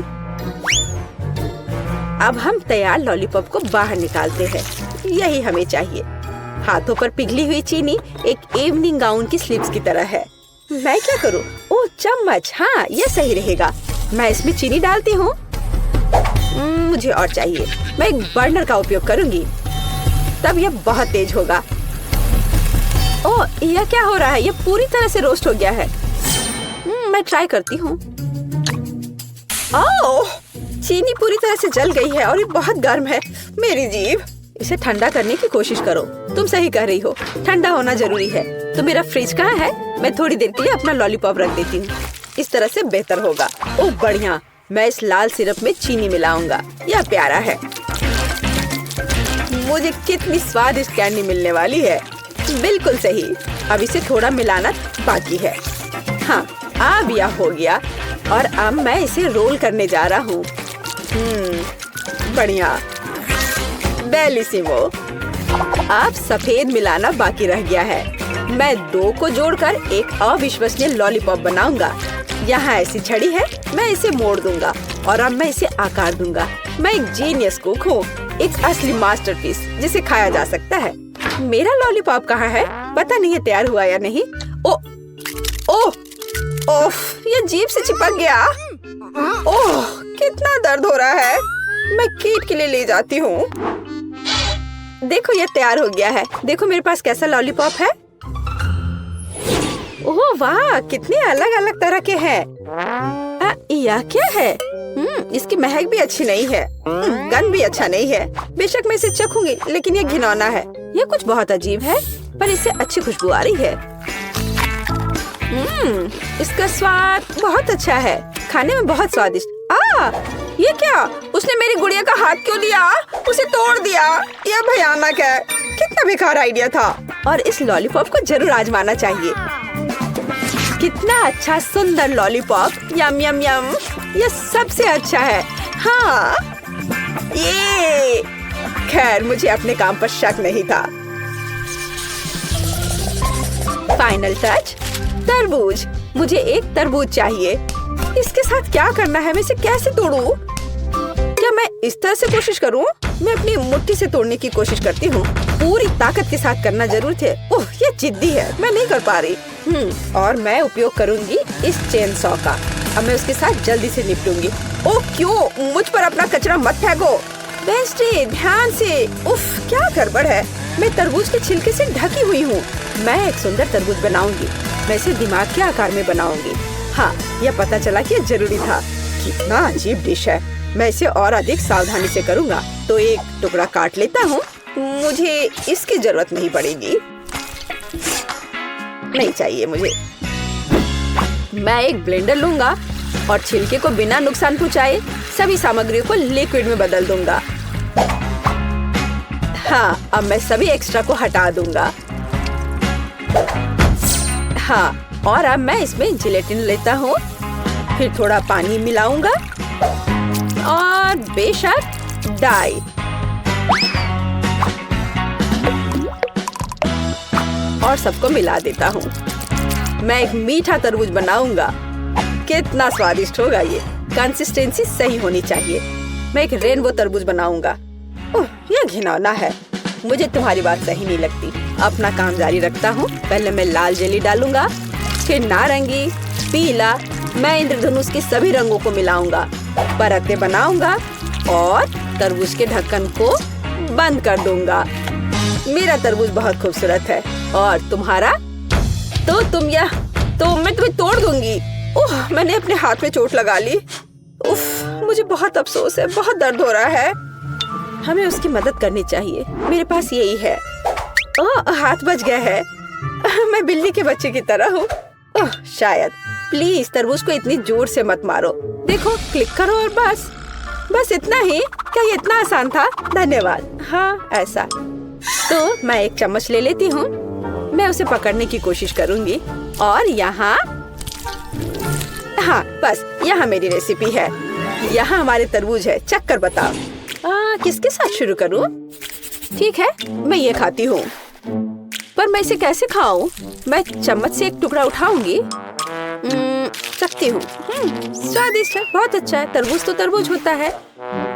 अब हम तैयार लॉलीपॉप को बाहर निकालते हैं। यही हमें चाहिए। हाथों पर पिघली हुई चीनी एक इवनिंग गाउन की स्लीव्स की तरह है। मैं क्या करूं? ओह, चम्मच। हाँ, यह सही रहेगा। मैं इसमें चीनी डालती हूँ। मुझे और चाहिए। मैं एक बर्नर का उपयोग करूंगी, तब यह बहुत तेज होगा। ओह, यह क्या हो रहा है? यह पूरी तरह से रोस्ट हो गया है। मैं ट्राई करती हूँ। ओह, चीनी पूरी तरह से जल गई है और ये बहुत गर्म है। मेरी जीभ। इसे ठंडा करने की कोशिश करो। तुम सही कह रही हो, ठंडा होना जरूरी है। तो मेरा फ्रिज कहाँ है? मैं थोड़ी देर के लिए अपना लॉलीपॉप रख देती हूँ। इस तरह से बेहतर होगा। ओह, बढ़िया। मैं इस लाल सिरप में चीनी मिलाऊंगा। यह प्यारा है। मुझे कितनी स्वादिष्ट कैंडी मिलने वाली है। बिल्कुल सही। अब इसे थोड़ा मिलाना बाकी है। हाँ, अब यह हो गया और अब मैं इसे रोल करने जा रहा हूँ। बढ़िया, बेलिसिमो। अब सफेद मिलाना बाकी रह गया है। मैं दो को जोड़कर एक अविश्वसनीय लॉलीपॉप बनाऊंगा। यहाँ ऐसी छड़ी है, मैं इसे मोड़ दूंगा और अब मैं इसे आकार दूंगा। मैं एक जीनियस कुक हूँ, एक असली मास्टरपीस जिसे खाया जा सकता है। मेरा लॉलीपॉप कहाँ है? पता नहीं है तैयार हुआ या नहीं। ओह, ये जीभ से चिपक गया। ओह, कितना दर्द हो रहा है। मैं कीट के लिए ले जाती हूँ। देखो, ये तैयार हो गया है। देखो मेरे पास कैसा लॉलीपॉप है। ओह वाह, कितने अलग अलग तरह के हैं। यह क्या है? इसकी महक भी अच्छी नहीं है। गंध भी अच्छा नहीं है। बेशक मैं इसे चखूंगी, लेकिन ये घिनौना है। यह कुछ बहुत अजीब है। पर इससे अच्छी खुशबू आ रही है। इसका स्वाद बहुत अच्छा है, खाने में बहुत स्वादिष्ट। ये क्या? उसने मेरी गुड़िया का हाथ क्यों लिया? उसे तोड़ दिया। यह भयानक है। कितना बेकार आइडिया था। और इस लॉलीपॉप को जरूर आजमाना चाहिए। कितना अच्छा सुंदर लॉलीपॉप। यम यम यम। यह सबसे अच्छा है। हाँ, ये खैर मुझे अपने काम पर शक नहीं था। फाइनल टच, तरबूज। मुझे एक तरबूज चाहिए। इसके साथ क्या करना है? मैं इसे कैसे तोड़ूं? क्या मैं इस तरह से कोशिश करूं? मैं अपनी मुट्ठी से तोड़ने की कोशिश करती हूँ। पूरी ताकत के साथ करना जरूर थे। ओह, ये जिद्दी है, मैं नहीं कर पा रही। और मैं उपयोग करूंगी इस चेन सॉ का। अब मैं उसके साथ जल्दी से निपटूंगी। ओह क्यों? मुझ पर अपना कचरा मत फेंको। वेंसडे, ध्यान से। उफ, क्या गड़बड़ है। मैं तरबूज के छिलके से ढकी हुई हूँ। मैं एक सुंदर तरबूज बनाऊंगी। मैं इसे दिमाग के आकार में बनाऊंगी। हाँ, यह पता चला कि यह जरूरी था। कितना अजीब डिश है। मैं इसे और अधिक सावधानी से करूँगा। तो एक टुकड़ा काट लेता हूँ। मुझे इसकी जरूरत नहीं पड़ेगी। नहीं चाहिए मुझे। मैं एक ब्लेंडर लूंगा और छिलके को बिना नुकसान पहुँचाए सभी सामग्रियों को लिक्विड में बदल दूंगा। हाँ, अब मैं सभी एक्स्ट्रा को हटा दूंगा। हाँ, और अब मैं इसमें जिलेटिन लेता हूँ। फिर थोड़ा पानी मिलाऊंगा और बेशक डाई। और सबको मिला देता हूँ। मैं एक मीठा तरबूज बनाऊंगा। कितना स्वादिष्ट होगा ये। कंसिस्टेंसी सही होनी चाहिए। मैं एक रेनबो तरबूज बनाऊंगा। ओह, यह घिनौना है। मुझे तुम्हारी बात सही नहीं लगती। अपना काम जारी रखता हूँ। पहले मैं लाल जेली डालूंगा, फिर नारंगी, पीला। मैं इंद्रधनुष के सभी रंगों को मिलाऊंगा, परतें बनाऊंगा और तरबूज के ढक्कन को बंद कर दूंगा। मेरा तरबूज बहुत खूबसूरत है। और तुम्हारा? तो मैं तुम्हें तोड़ दूंगी। ओह, मैंने अपने हाथ में चोट लगा ली। उफ, मुझे बहुत अफसोस है। बहुत दर्द हो रहा है। हमें उसकी मदद करनी चाहिए। मेरे पास यही है। ओह, हाथ बच गया है। मैं बिल्ली के बच्चे की तरह हूँ। ओह, शायद। प्लीज तरबूज को इतनी जोर से मत मारो। देखो, क्लिक करो और बस इतना ही। क्या ये इतना आसान था? धन्यवाद। हाँ, ऐसा। तो मैं एक चम्मच ले लेती हूँ। मैं उसे पकड़ने की कोशिश करूंगी। और यहाँ, हाँ, बस यहाँ मेरी रेसिपी है। यहाँ हमारे तरबूज है। चख कर बताओ। किसके साथ शुरू करूँ? ठीक है, मैं ये खाती हूँ। पर मैं इसे कैसे खाऊं? मैं चम्मच से एक टुकड़ा उठाऊंगी। चखती हूँ। स्वादिष्ट है, बहुत अच्छा है। तरबूज तो तरबूज होता है।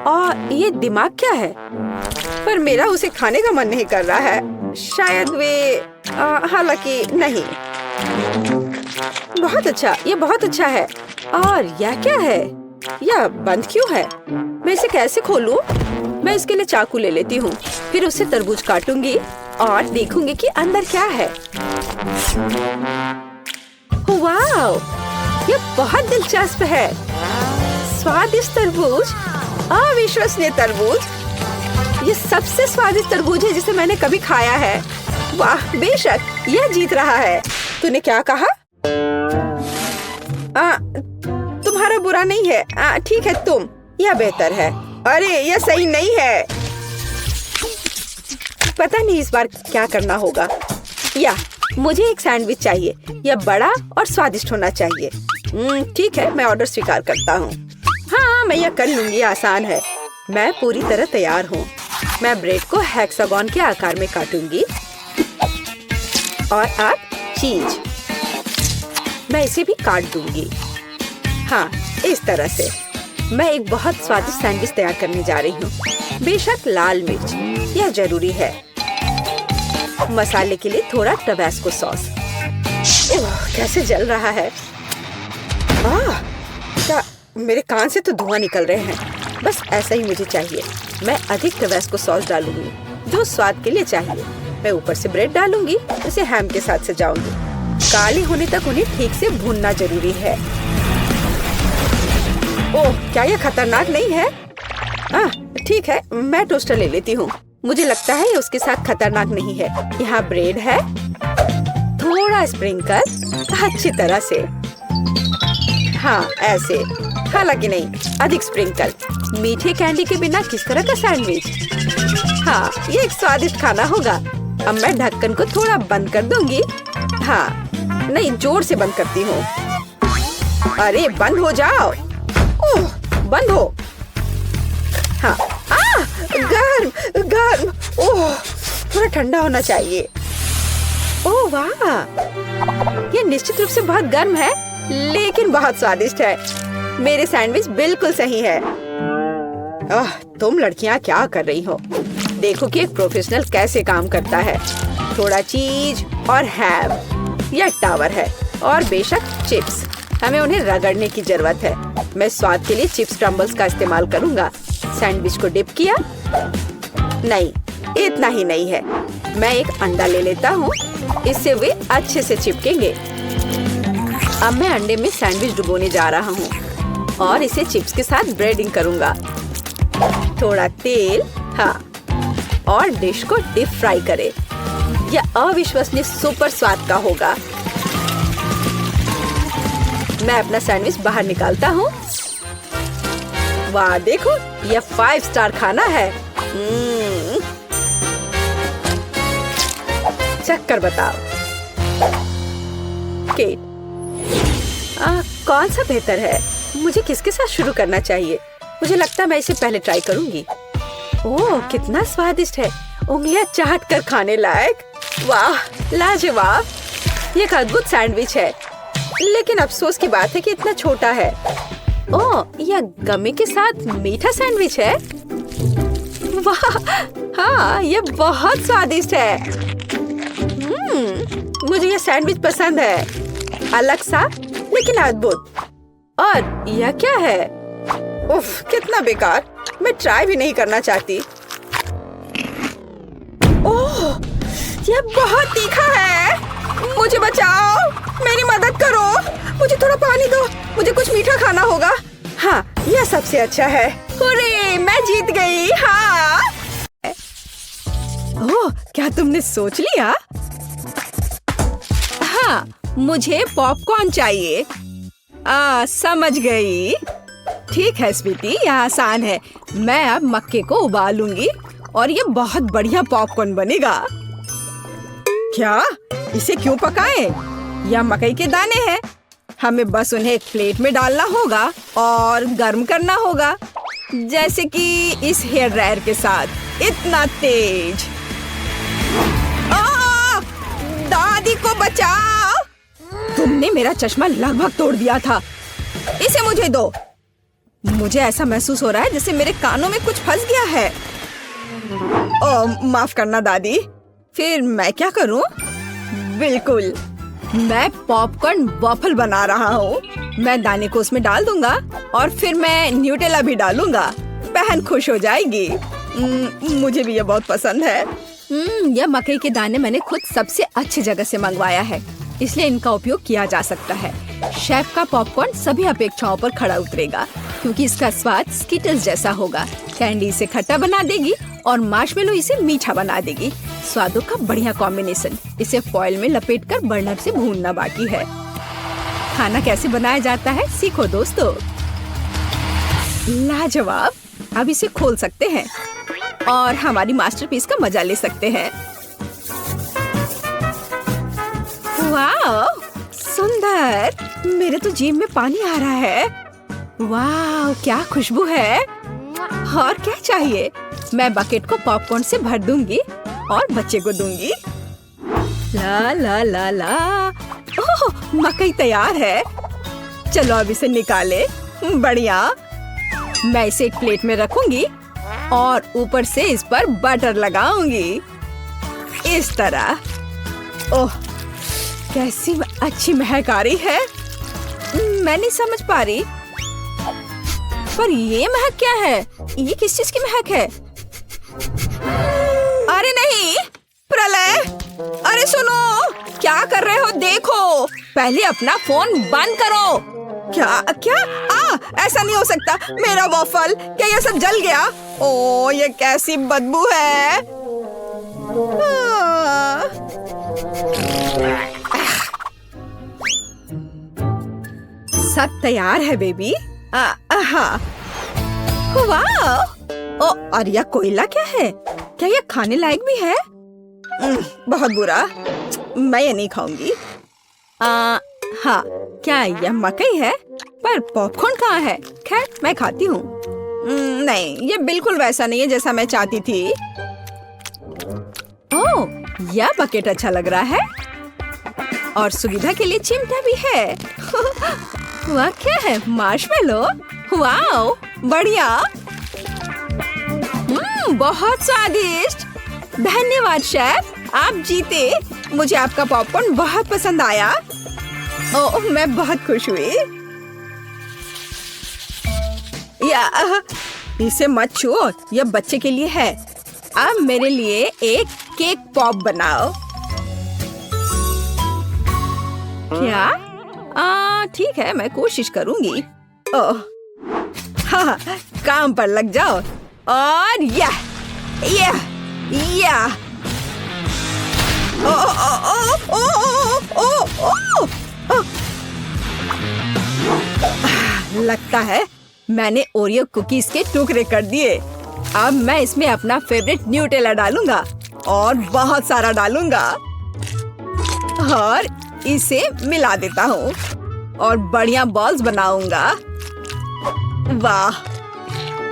और ये दिमाग क्या है? पर मेरा उसे खाने का मन नहीं कर रहा है। शायद वे हालांकि नहीं। बहुत अच्छा, ये बहुत अच्छा है। और यह क्या है? यह बंद क्यों है? मैं इसे कैसे खोलूं? मैं इसके लिए चाकू ले लेती हूँ। फिर उससे तरबूज काटूंगी और देखूंगी कि अंदर क्या है। वाव, ये बहुत दिलचस्प है। स्वादिष्ट तरबूज, अविश्वसनीय तरबूज। ये सबसे स्वादिष्ट तरबूज है जिसे मैंने कभी खाया है। वाह, बेशक यह जीत रहा है। तूने क्या कहा? तुम्हारा बुरा नहीं है। ठीक है, तुम। यह बेहतर है। अरे, यह सही नहीं है। पता नहीं इस बार क्या करना होगा। या मुझे एक सैंडविच चाहिए। यह बड़ा और स्वादिष्ट होना चाहिए। ठीक है, मैं ऑर्डर स्वीकार करता हूँ। हाँ, मैं यह कर लूंगी। आसान है। मैं पूरी तरह तैयार हूँ। मैं ब्रेड को हेक्सागोन के आकार में काटूंगी। और अब चीज। मैं इसे भी काट दूंगी। हाँ, इस तरह से। मैं एक बहुत स्वादिष्ट सैंडविच तैयार करने जा रही हूँ। बेशक लाल मिर्च, यह जरूरी है। मसाले के लिए थोड़ा टबास्को सॉस। कैसे जल रहा है। क्या मेरे कान से तो धुआं निकल रहे हैं। बस ऐसा ही मुझे चाहिए। मैं अधिक टबास्को सॉस डालूंगी, जो स्वाद के लिए चाहिए। मैं ऊपर से ब्रेड डालूंगी। इसे हैम के साथ सजाऊंगी। काले होने तक उन्हें ठीक से भूनना जरूरी है। ओह, क्या यह खतरनाक नहीं है? ठीक है, मैं टोस्टर ले लेती हूँ। मुझे लगता है ये उसके साथ खतरनाक नहीं है। यहाँ ब्रेड है, थोड़ा स्प्रिंकल अच्छी तरह से, हाँ ऐसे, हालांकि नहीं, अधिक स्प्रिंकल। मीठे कैंडी के बिना किस तरह का सैंडविच? हाँ, ये एक स्वादिष्ट खाना होगा। अब मैं ढक्कन को थोड़ा बंद कर दूंगी। हाँ, नहीं, जोर से बंद करती हूँ। अरे बंद हो जाओ। ओह, बंद हो। हाँ, गर्म गर्म। ओह, थोड़ा ठंडा होना चाहिए। ओह वाह, ये निश्चित रूप से बहुत गर्म है, लेकिन बहुत स्वादिष्ट है। मेरे सैंडविच बिल्कुल सही है। तुम लड़कियां क्या कर रही हो? देखो कि एक प्रोफेशनल कैसे काम करता है। थोड़ा चीज और हैम, यह टावर है, और बेशक चिप्स। हमें उन्हें रगड़ने की जरूरत है। मैं स्वाद के लिए चिप्स क्रम्बल्स का इस्तेमाल करूंगा। सैंडविच को डिप किया। नहीं, इतना ही नहीं है। मैं एक अंडा ले लेता हूँ, इससे वे अच्छे से चिपकेंगे। अब मैं अंडे में सैंडविच डुबोने जा रहा हूँ और इसे चिप्स के साथ ब्रेडिंग करूंगा। थोड़ा तेल, हाँ, और डिश को डीप फ्राई करें। यह अविश्वसनीय सुपर स्वाद का होगा। मैं अपना सैंडविच बाहर निकालता हूँ। वाह, देखो, यह 5 स्टार खाना है। चक्कर बताओ। केट, कौन सा बेहतर है? मुझे किसके साथ शुरू करना चाहिए? मुझे लगता है मैं इसे पहले ट्राई करूंगी। ओह, कितना स्वादिष्ट है, उंगलियां चाट कर खाने लायक। वाह, लाजवाब। ये एक अद्भुत सैंडविच है, लेकिन अफसोस की बात है कि इतना छोटा है। ओह, यह गमी के साथ मीठा सैंडविच है। वाह, हाँ, यह बहुत स्वादिष्ट है। मुझे यह सैंडविच पसंद है, अलग सा लेकिन अद्भुत। और यह क्या है? उफ, कितना बेकार। मैं ट्राई भी नहीं करना चाहती। ओह, यह बहुत तीखा है। मुझे बचाओ, मेरी मदद करो। मुझे थोड़ा पानी दो, मुझे कुछ मीठा खाना होगा। हाँ, यह सबसे अच्छा है। हुर्रे, मैं जीत गई। हाँ। ओह, क्या तुमने सोच लिया? हाँ, मुझे पॉपकॉर्न चाहिए। समझ गई। ठीक है स्वीटी, यह आसान है। मैं अब मक्के को उबालूंगी और ये बहुत बढ़िया पॉपकॉर्न बनेगा। क्या? इसे क्यों पकाएं? यह मकई के दाने हैं। हमें बस उन्हें एक प्लेट में डालना होगा और गर्म करना होगा, जैसे कि इस हेयर ड्रायर के साथ। इतना तेज। दादी को बचाओ! तुमने मेरा चश्मा लगभग तोड़ दिया था। इसे मुझे दो। मुझे ऐसा महसूस हो रहा है जैसे मेरे कानों में कुछ फंस गया है। माफ करना दादी। फिर मैं क्या करूं? बिल्कुल, मैं पॉपकॉर्न वॉफल बना रहा हूँ। मैं दाने को उसमें डाल दूंगा और फिर मैं न्यूटेला भी डालूंगा। बहन खुश हो जाएगी। मुझे भी ये बहुत पसंद है। यह मकई के दाने मैंने खुद सबसे अच्छी जगह से मंगवाया है, इसलिए इनका उपयोग किया जा सकता है। शेफ का पॉपकॉर्न सभी अपेक्षाओं पर खड़ा उतरेगा, क्योंकि इसका स्वाद स्किटल्स जैसा होगा। कैंडी इसे खट्टा बना देगी और मार्शमेलो इसे मीठा बना देगी। स्वादों का बढ़िया कॉम्बिनेशन। इसे फॉइल में लपेटकर बर्नर से भूनना बाकी है। खाना कैसे बनाया जाता है सीखो दोस्तों। लाजवाब। अब इसे खोल सकते हैं और हमारी मास्टरपीस का मजा ले सकते हैं। वाह, सुंदर। मेरे तो जीभ में पानी आ रहा है। वाह, क्या खुशबू है। और क्या चाहिए? मैं बकेट को पॉपकॉर्न से भर दूंगी और बच्चे को दूंगी। ला ला ला ला। ओह, मकई तैयार है। चलो अब इसे निकाले। बढ़िया। मैं इसे एक प्लेट में रखूंगी और ऊपर से इस पर बटर लगाऊंगी, इस तरह। ओह, कैसी अच्छी महक आ रही है। मैं नहीं समझ पा रही, पर ये महक क्या है? ये किस चीज की महक है? अरे नहीं, प्रलय! अरे सुनो, क्या कर रहे हो? देखो, पहले अपना फोन बंद करो। क्या क्या? ऐसा नहीं हो सकता। मेरा वॉफल, क्या ये सब जल गया? ओ ये कैसी बदबू है। सब तैयार है बेबी। हाँ। वाह! ओ और यह कोयला क्या है? क्या यह खाने लायक भी है? बहुत बुरा, मैं ये नहीं खाऊंगी। हाँ, क्या यह मकई है? पर पॉपकॉर्न कहाँ है? खैर मैं खाती हूँ। नहीं, ये बिल्कुल वैसा नहीं है जैसा मैं चाहती थी। ओह, यह बकेट अच्छा लग रहा है और सुविधा के लिए चिमटा भी है। वह क्या है? मार्शमेलो? वाओ, बढ़िया। बहुत स्वादिष्ट। धन्यवाद शेफ, आप जीते। मुझे आपका पॉपकॉर्न बहुत पसंद आया। ओह, मैं बहुत खुश हुई। इसे मत छुओ, यह बच्चे के लिए है। अब मेरे लिए एक केक पॉप बनाओ। क्या? ठीक है, मैं कोशिश करूंगी। ओह, हाँ, काम पर लग जाओ। और या लगता है मैंने ओरियो कुकीज के टुकड़े कर दिए। अब मैं इसमें अपना फेवरेट न्यूटेला डालूंगा और बहुत सारा डालूंगा और इसे मिला देता हूँ और बढ़िया बॉल्स बनाऊंगा। वाह,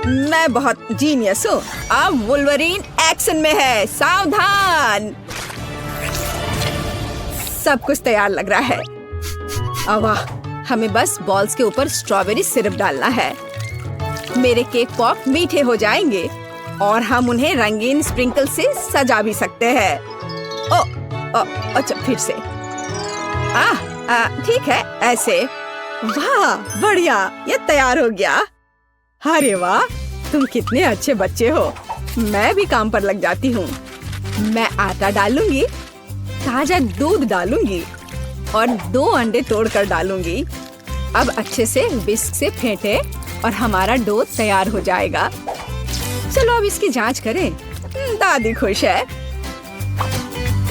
मैं बहुत जीनियस हूँ। अब वुल्वरीन एक्शन में है, सावधान। सब कुछ तैयार लग रहा है। वाह, हमें बस बॉल्स के ऊपर स्ट्रॉबेरी सिरप डालना है। मेरे केक पॉप मीठे हो जाएंगे और हम उन्हें रंगीन स्प्रिंकल से सजा भी सकते हैं। अच्छा, फिर से। ठीक है, ऐसे। वाह, बढ़िया, ये तैयार हो गया। अरे वाह, तुम कितने अच्छे बच्चे हो। मैं भी काम पर लग जाती हूँ। मैं आटा डालूंगी, ताजा दूध डालूंगी और 2 अंडे तोड़कर डालूंगी। अब अच्छे से विस्क से फेंटे और हमारा डो तैयार हो जाएगा। चलो अब इसकी जांच करें। दादी खुश है।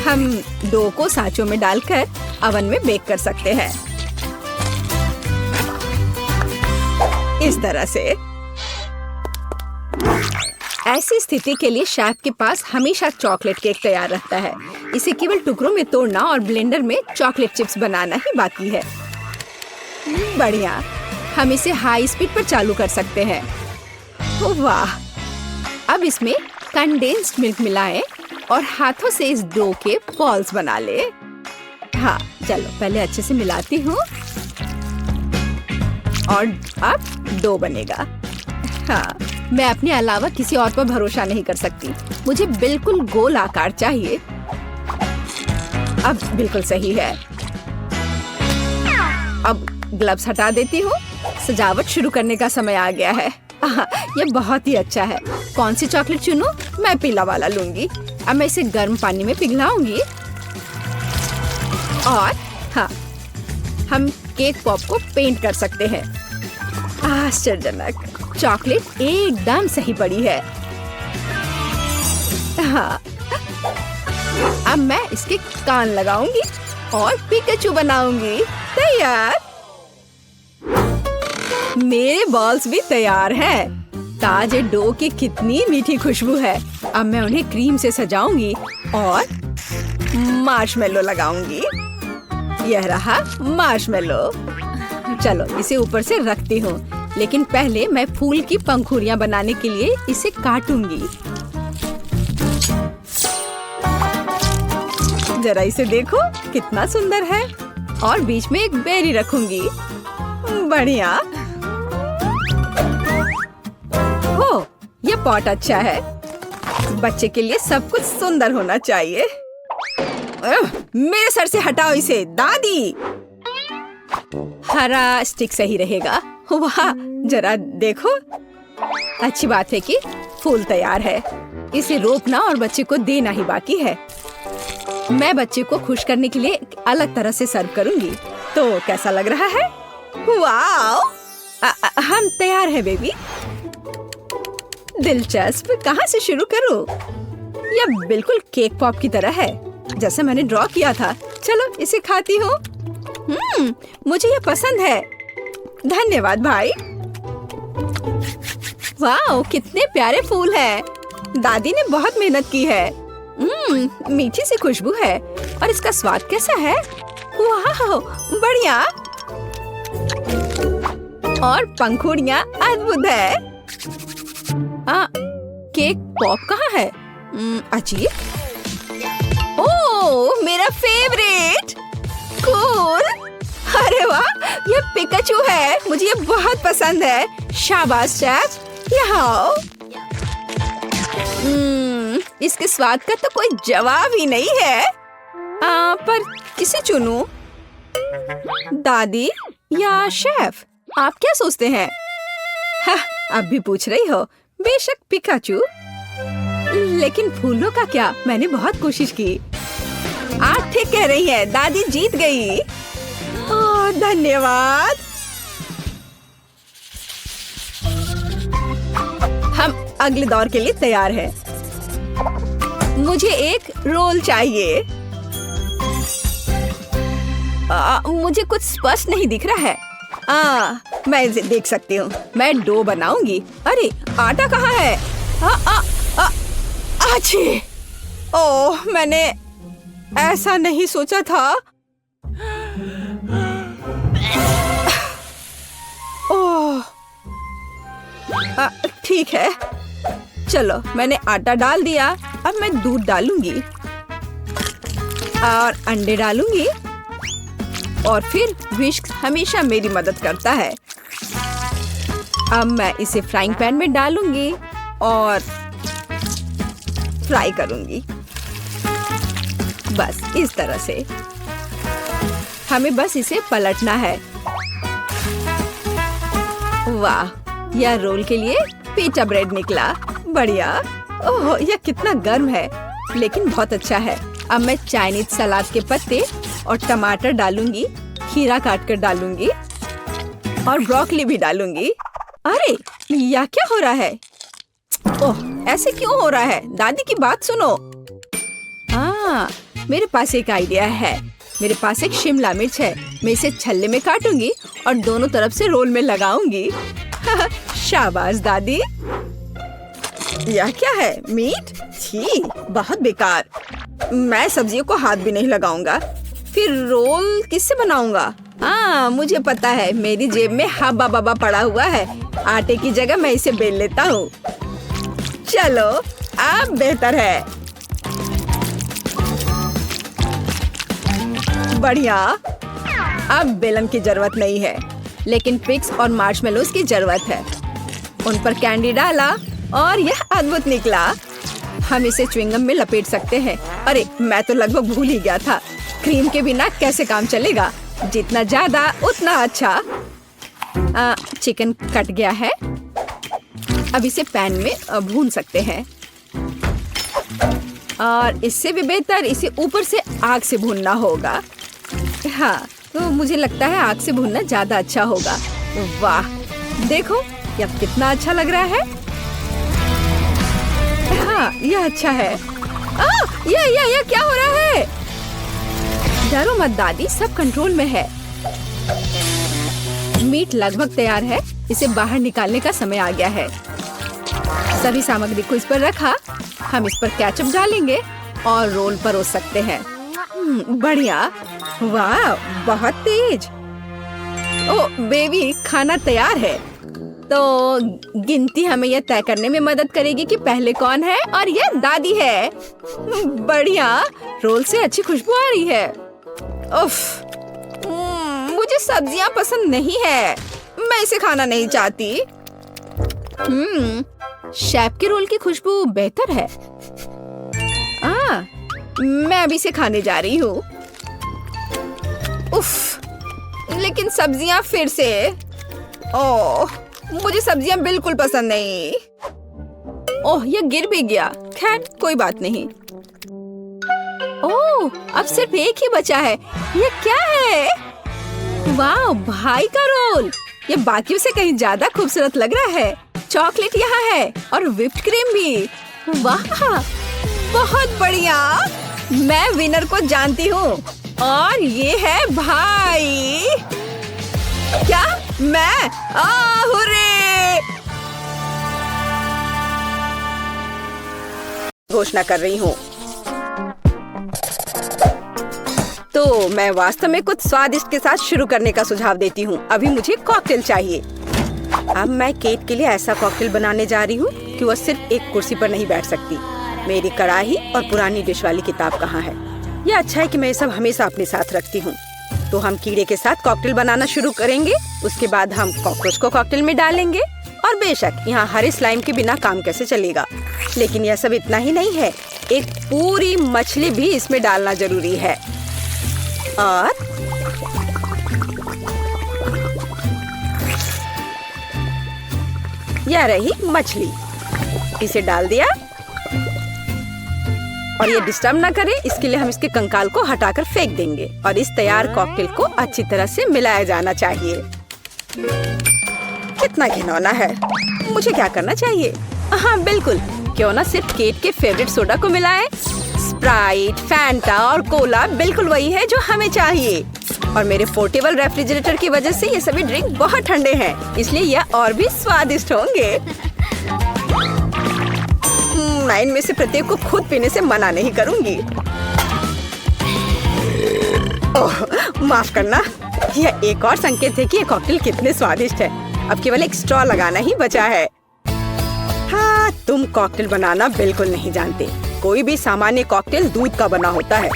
हम डो को सांचों में डालकर ओवन में बेक कर सकते हैं। इस तरह से। ऐसी स्थिति के लिए शेफ के पास हमेशा चॉकलेट केक तैयार रहता है। इसे केवल टुकड़ों में तोड़ना और ब्लेंडर में चॉकलेट चिप्स बनाना ही बाकी है। बढ़िया, हम इसे हाई स्पीड पर चालू कर सकते हैं। वाह, अब इसमें कंडेंस्ड मिल्क मिलाएं और हाथों से इस डो के बॉल्स बना ले। हाँ, चलो पहले अच्छे से मिलाती हूँ और अब डो बनेगा। हाँ, मैं अपने अलावा किसी और पर भरोसा नहीं कर सकती। मुझे बिल्कुल गोल आकार चाहिए। अब बिल्कुल सही है। अब ग्लव्स हटा देती हूँ। सजावट शुरू करने का समय आ गया है। ये बहुत ही अच्छा है। कौन सी चॉकलेट चुनूं? मैं पीला वाला लूंगी। अब मैं इसे गर्म पानी में पिघलाऊंगी और हाँ, हम केक पॉप को पेंट कर सकते हैं। आश्चर्यजनक, चॉकलेट एकदम सही पड़ी है। हाँ, अब मैं इसके कान लगाऊंगी और पिकाचू बनाऊंगी। तैयार। मेरे बॉल्स भी तैयार हैं। ताजे डो की कितनी मीठी खुशबू है। अब मैं उन्हें क्रीम से सजाऊंगी और मार्शमेलो लगाऊंगी। यह रहा मार्शमेलो। चलो इसे ऊपर से रखती हूँ, लेकिन पहले मैं फूल की पंखुड़ियाँ बनाने के लिए इसे काटूंगी। जरा इसे देखो, कितना सुंदर है। और बीच में एक बेरी रखूंगी। बढ़िया। हो, ये पॉट अच्छा है। बच्चे के लिए सब कुछ सुंदर होना चाहिए। मेरे सर से हटाओ इसे, दादी। हरा स्टिक सही रहेगा। वाह, जरा देखो। अच्छी बात है कि फूल तैयार है। इसे रोपना और बच्चे को देना ही बाकी है। मैं बच्चे को खुश करने के लिए अलग तरह से सर्व करूंगी। तो कैसा लग रहा है? वाओ! हम तैयार हैं बेबी। दिलचस्प। कहाँ से शुरू करूं? यह बिल्कुल केक पॉप की तरह है, जैसे मैंने ड्रॉ किया था। चलो इसे खाती हूँ। मुझे यह पसंद है। धन्यवाद भाई। वाह, कितने प्यारे फूल हैं। दादी ने बहुत मेहनत की है। मीठी सी खुशबू है और इसका स्वाद कैसा है? वाह, बढ़िया। और पंखुड़ियाँ अद्भुत है। केक पॉप कहाँ है? अजीब। ओह, मेरा फेवरेट। कूल। अरे वाह, ये पिकाचू है। मुझे ये बहुत पसंद है। शाबाश शेफ, यहाँ आओ। इसके स्वाद का तो कोई जवाब ही नहीं है। पर किसे चुनूं? दादी या शेफ? आप क्या सोचते हैं? अब भी पूछ रही हो? बेशक पिकाचू। लेकिन फूलों का क्या? मैंने बहुत कोशिश की। आप ठीक कह रही हैं, दादी जीत गई। धन्यवाद। हम अगले दौर के लिए तैयार हैं। मुझे एक रोल चाहिए। मुझे कुछ स्पष्ट नहीं दिख रहा है। मैं इसे देख सकती हूँ। मैं डो बनाऊंगी। अरे आटा कहाँ है? आछी! ओह, मैंने ऐसा नहीं सोचा था। ओह, ठीक है। चलो, मैंने आटा डाल दिया। अब मैं दूध डालूंगी और अंडे डालूंगी और फिर विस्क हमेशा मेरी मदद करता है। अब मैं इसे फ्राइंग पैन में डालूंगी और फ्राई करूंगी। बस इस तरह से। हमें बस इसे पलटना है। वाह, यह रोल के लिए पिटा ब्रेड निकला। बढ़िया। ओह, यह कितना गर्म है, लेकिन बहुत अच्छा है। अब मैं चाइनीज सलाद के पत्ते और टमाटर डालूंगी, खीरा काट कर डालूंगी और ब्रोकली भी डालूंगी। अरे यह क्या हो रहा है? ओह, ऐसे क्यों हो रहा है? दादी की बात सुनो। मेरे पास एक आइडिया है। मेरे पास एक शिमला मिर्च है। मैं इसे छल्ले में काटूंगी और दोनों तरफ से रोल में लगाऊंगी। शाबाश दादी। यह क्या है? मीट? छी, बहुत बेकार। मैं सब्जियों को हाथ भी नहीं लगाऊंगा। फिर रोल किससे बनाऊंगा? मुझे पता है, मेरी जेब में हब्बा बब्बा पड़ा हुआ है। आटे की जगह मैं इसे बेल लेता हूँ। चलो, अब बेहतर है। बढ़िया। अब बेलन की जरूरत नहीं है, लेकिन पिग्स और मार्शमेलोज की जरूरत है। उन पर कैंडी डाला और यह अद्भुत निकला। हम इसे च्युइंगम में लपेट सकते हैं। अरे मैं तो लगभग भूल ही गया था। क्रीम के बिना कैसे काम चलेगा? जितना ज्यादा उतना अच्छा। चिकन कट गया है। अब इसे पैन में भून सकते हैं और इससे भी बेहतर इसे ऊपर से आग से भूनना होगा। हाँ, तो मुझे लगता है आग से भूनना ज्यादा अच्छा होगा। वाह, देखो यह कितना अच्छा लग रहा है। हाँ, यह अच्छा है। यह क्या हो रहा है? डरो मत दादी, सब कंट्रोल में है। मीट लगभग तैयार है। इसे बाहर निकालने का समय आ गया है। सभी सामग्री को इस पर रखा। हम इस पर केचप डालेंगे और रोल परोस सकते हैं। बढ़िया। वाह, बहुत तेज। ओह बेबी, खाना तैयार है। तो गिनती हमें यह तय करने में मदद करेगी कि पहले कौन है, और यह दादी है। बढ़िया। रोल से अच्छी खुशबू आ रही है। उफ, मुझे सब्जियां पसंद नहीं है। मैं इसे खाना नहीं चाहती। शेफ के रोल की खुशबू बेहतर है। मैं अभी इसे खाने जा रही हूँ। उफ, लेकिन सब्जियां फिर से। ओह, मुझे सब्जियां बिल्कुल पसंद नहीं। ओह, ये गिर भी गया। खैर कोई बात नहीं। ओह, अब सिर्फ एक ही बचा है। ये क्या है? वाह, भाई का रोल। ये बाकियों से कहीं ज्यादा खूबसूरत लग रहा है। चॉकलेट यहाँ है और व्हिप्ड क्रीम भी। वाह, बहुत बढ़िया। मैं विनर को जानती हूँ और ये है भाई। क्या मैं? हुर्रे! घोषणा कर रही हूँ। तो मैं वास्तव में कुछ स्वादिष्ट के साथ शुरू करने का सुझाव देती हूँ। अभी मुझे कॉकटेल चाहिए। अब मैं केट के लिए ऐसा कॉकटेल बनाने जा रही हूँ कि वह सिर्फ एक कुर्सी पर नहीं बैठ सकती। मेरी कढ़ाई और पुरानी डिश वाली किताब कहाँ है? यह अच्छा है कि मैं ये सब हमेशा अपने साथ रखती हूँ। तो हम कीड़े के साथ कॉकटेल बनाना शुरू करेंगे। उसके बाद हम कॉकरोच को कॉकटेल में डालेंगे। और बेशक यहाँ हरे स्लाइम के बिना काम कैसे चलेगा। लेकिन यह सब इतना ही नहीं है, एक पूरी मछली भी इसमें डालना जरूरी है। और यह रही मछली, इसे डाल दिया। और ये डिस्टर्ब ना करे, इसके लिए हम इसके कंकाल को हटाकर फेंक देंगे। और इस तैयार कॉकटेल को अच्छी तरह से मिलाया जाना चाहिए। कितना घिनौना है। मुझे क्या करना चाहिए? हाँ बिल्कुल, क्यों ना सिर्फ केट के फेवरेट सोडा को मिलाएं। स्प्राइट, फैंटा और कोला बिल्कुल वही है जो हमें चाहिए। और मेरे पोर्टेबल रेफ्रिजरेटर की वजह से ये सभी ड्रिंक बहुत ठंडे हैं, इसलिए यह और भी स्वादिष्ट होंगे। मैं इनमें से प्रत्येक को खुद पीने से मना नहीं करूंगी। ओह, माफ करना। यह एक और संकेत है कि ये कॉकटेल कितने स्वादिष्ट है। अब केवल एक स्ट्रॉ लगाना ही बचा है। हाँ, तुम कॉकटेल बनाना बिल्कुल नहीं जानते। कोई भी सामान्य कॉकटेल दूध का बना होता है।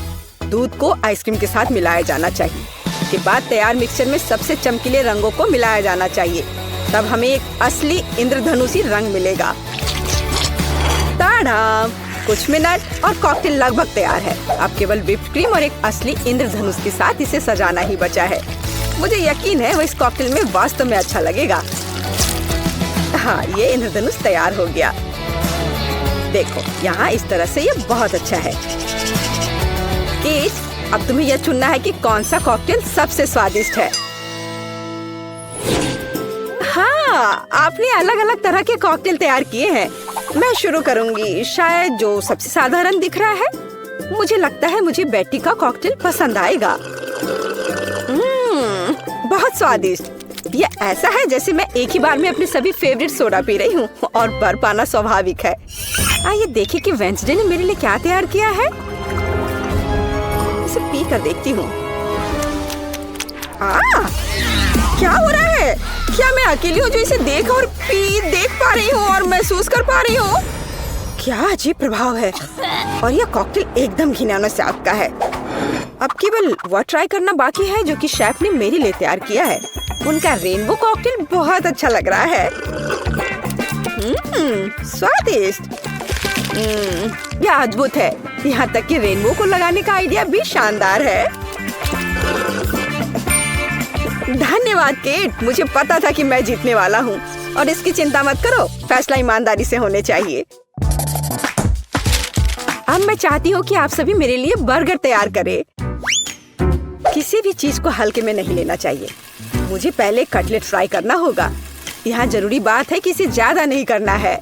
दूध को आइसक्रीम के साथ मिलाया जाना चाहिए। उसके बाद तैयार मिक्सचर में सबसे चमकीले रंगों को मिलाया जाना चाहिए। तब हमें एक असली इंद्रधनुषी रंग मिलेगा। ताड़ा! कुछ मिनट और कॉकटेल लगभग तैयार है। अब केवल व्हिप्ड क्रीम और एक असली इंद्रधनुष के साथ इसे सजाना ही बचा है। मुझे यकीन है वो इस कॉकटेल में वास्तव में अच्छा लगेगा। हाँ, ये इंद्रधनुष तैयार हो गया। देखो, यहाँ इस तरह से ये बहुत अच्छा है। केट, अब तुम्हें यह चुनना है कि कौन सा कॉकटेल सबसे स्वादिष्ट है। हाँ, आपने अलग अलग तरह के कॉकटेल तैयार किए हैं। मैं शुरू करूंगी, शायद जो सबसे साधारण दिख रहा है। मुझे लगता है मुझे बेटी का कॉकटेल पसंद आएगा। बहुत स्वादिष्ट। ये ऐसा है जैसे मैं एक ही बार में अपने सभी फेवरेट सोडा पी रही हूँ। और बर्फ पाना स्वाभाविक है। आइए देखें कि वेंसडे ने मेरे लिए क्या तैयार किया है। इसे पी कर देखती हूँ। क्या हो रहा है? क्या मैं अकेली हूँ जो इसे देख पा रही हूँ और महसूस कर पा रही हूँ? क्या अजीब प्रभाव है। और यह कॉकटेल एकदम घिनौना स्वाद का है। अब केवल वह ट्राई करना बाकी है जो कि शेफ ने मेरे लिए तैयार किया है। उनका रेनबो कॉकटेल बहुत अच्छा लग रहा है। स्वादिष्ट। यह अद्भुत है। यहाँ तक कि रेनबो को लगाने का आइडिया भी शानदार है। धन्यवाद केट, मुझे पता था कि मैं जीतने वाला हूँ। और इसकी चिंता मत करो, फैसला ईमानदारी से होने चाहिए। अब मैं चाहती हूँ कि आप सभी मेरे लिए बर्गर तैयार करें। किसी भी चीज को हल्के में नहीं लेना चाहिए। मुझे पहले कटलेट फ्राई करना होगा। यहाँ जरूरी बात है कि इसे ज्यादा नहीं करना है।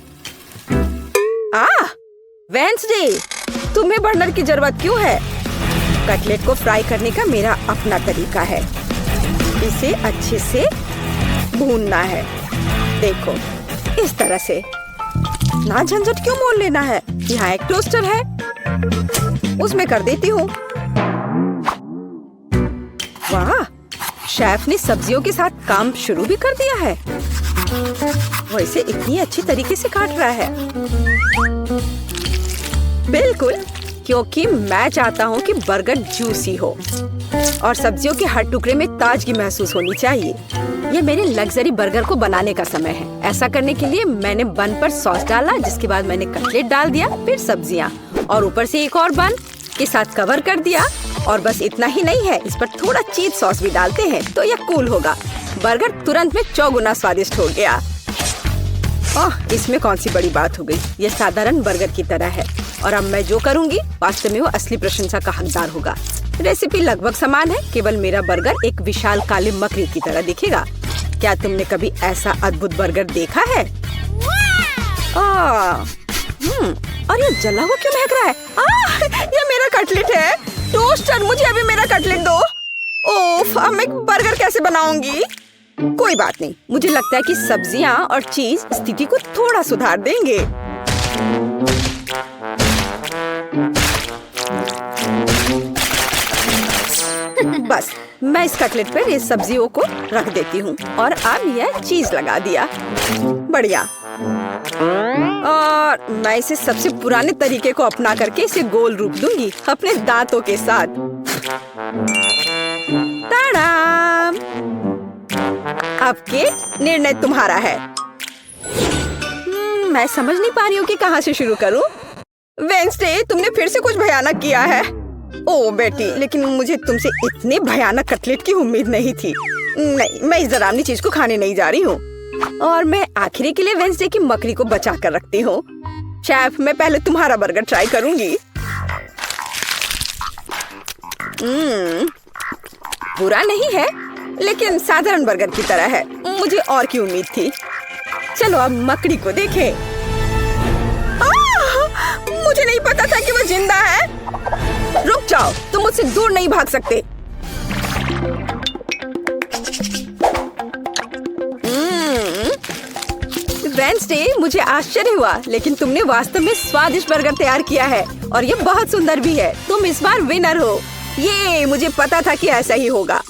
वेंसडे, तुम्हें बर्नर की जरूरत क्यों है? कटलेट को फ्राई करने का मेरा अपना तरीका है। इसे अच्छे से भूनना है। देखो, इस तरह से। ना झंझट क्यों मोल लेना है? यहाँ एक टोस्टर है, उसमें कर देती हूँ। वाह, शेफ ने सब्जियों के साथ काम शुरू भी कर दिया है। वो इसे इतनी अच्छी तरीके से काट रहा है। बिल्कुल, क्योंकि मैं चाहता हूँ कि बर्गर जूसी हो और सब्जियों के हर टुकड़े में ताजगी महसूस होनी चाहिए। ये मेरे लग्जरी बर्गर को बनाने का समय है। ऐसा करने के लिए मैंने बन पर सॉस डाला, जिसके बाद मैंने कटलेट डाल दिया, फिर सब्जियाँ और ऊपर से एक और बन के साथ कवर कर दिया। और बस इतना ही नहीं है, इस पर थोड़ा चीज सॉस भी डालते हैं तो यह कूल होगा। बर्गर तुरंत में 4 गुना स्वादिष्ट हो गया। इसमें कौन सी बड़ी बात हो गई। यह साधारण बर्गर की तरह है और अब मैं जो करूँगी वास्तव में वो असली प्रशंसा का हकदार होगा। रेसिपी लगभग समान है, केवल मेरा बर्गर एक विशाल काले मकड़ी की तरह दिखेगा। क्या तुमने कभी ऐसा अद्भुत बर्गर देखा है? और ये जला हुआ क्यों महक रहा है? ये मेरा कटलेट है। टोस्टर, मुझे अभी मेरा कटलेट दो। ओफ, अब मैं बर्गर कैसे बनाऊंगी? कोई बात नहीं, मुझे लगता है कि सब्जियां और चीज स्थिति को थोड़ा सुधार देंगे। बस मैं इस कटलेट पर इस सब्जियों को रख देती हूँ और अब यह चीज लगा दिया। बढ़िया। और मैं इसे सबसे पुराने तरीके को अपना करके इसे गोल रूप दूंगी अपने दांतों के साथ। ताड़ाम! अब के निर्णय तुम्हारा है। मैं समझ नहीं पा रही हूँ कि कहाँ से शुरू करूँ। वेंसडे, तुमने फिर से कुछ भयानक किया है। ओ बेटी, लेकिन मुझे तुमसे इतने भयानक कटलेट की उम्मीद नहीं थी। नहीं, मैं इस डरावनी चीज को खाने नहीं जा रही हूँ। और मैं आखिरी के लिए वेंसडे की मकड़ी को बचा कर रखती हूँ। शेफ, मैं पहले तुम्हारा बर्गर ट्राई करूंगी। बुरा नहीं है, लेकिन साधारण बर्गर की तरह है। मुझे और की उम्मीद थी। चलो अब मकड़ी को देखें। मुझे नहीं पता था कि वो जिंदा है। रुक जाओ, तुम मुझसे दूर नहीं भाग सकते। वेंसडे, मुझे आश्चर्य हुआ, लेकिन तुमने वास्तव में स्वादिष्ट बर्गर तैयार किया है और ये बहुत सुंदर भी है। तुम इस बार विनर हो। ये मुझे पता था कि ऐसा ही होगा।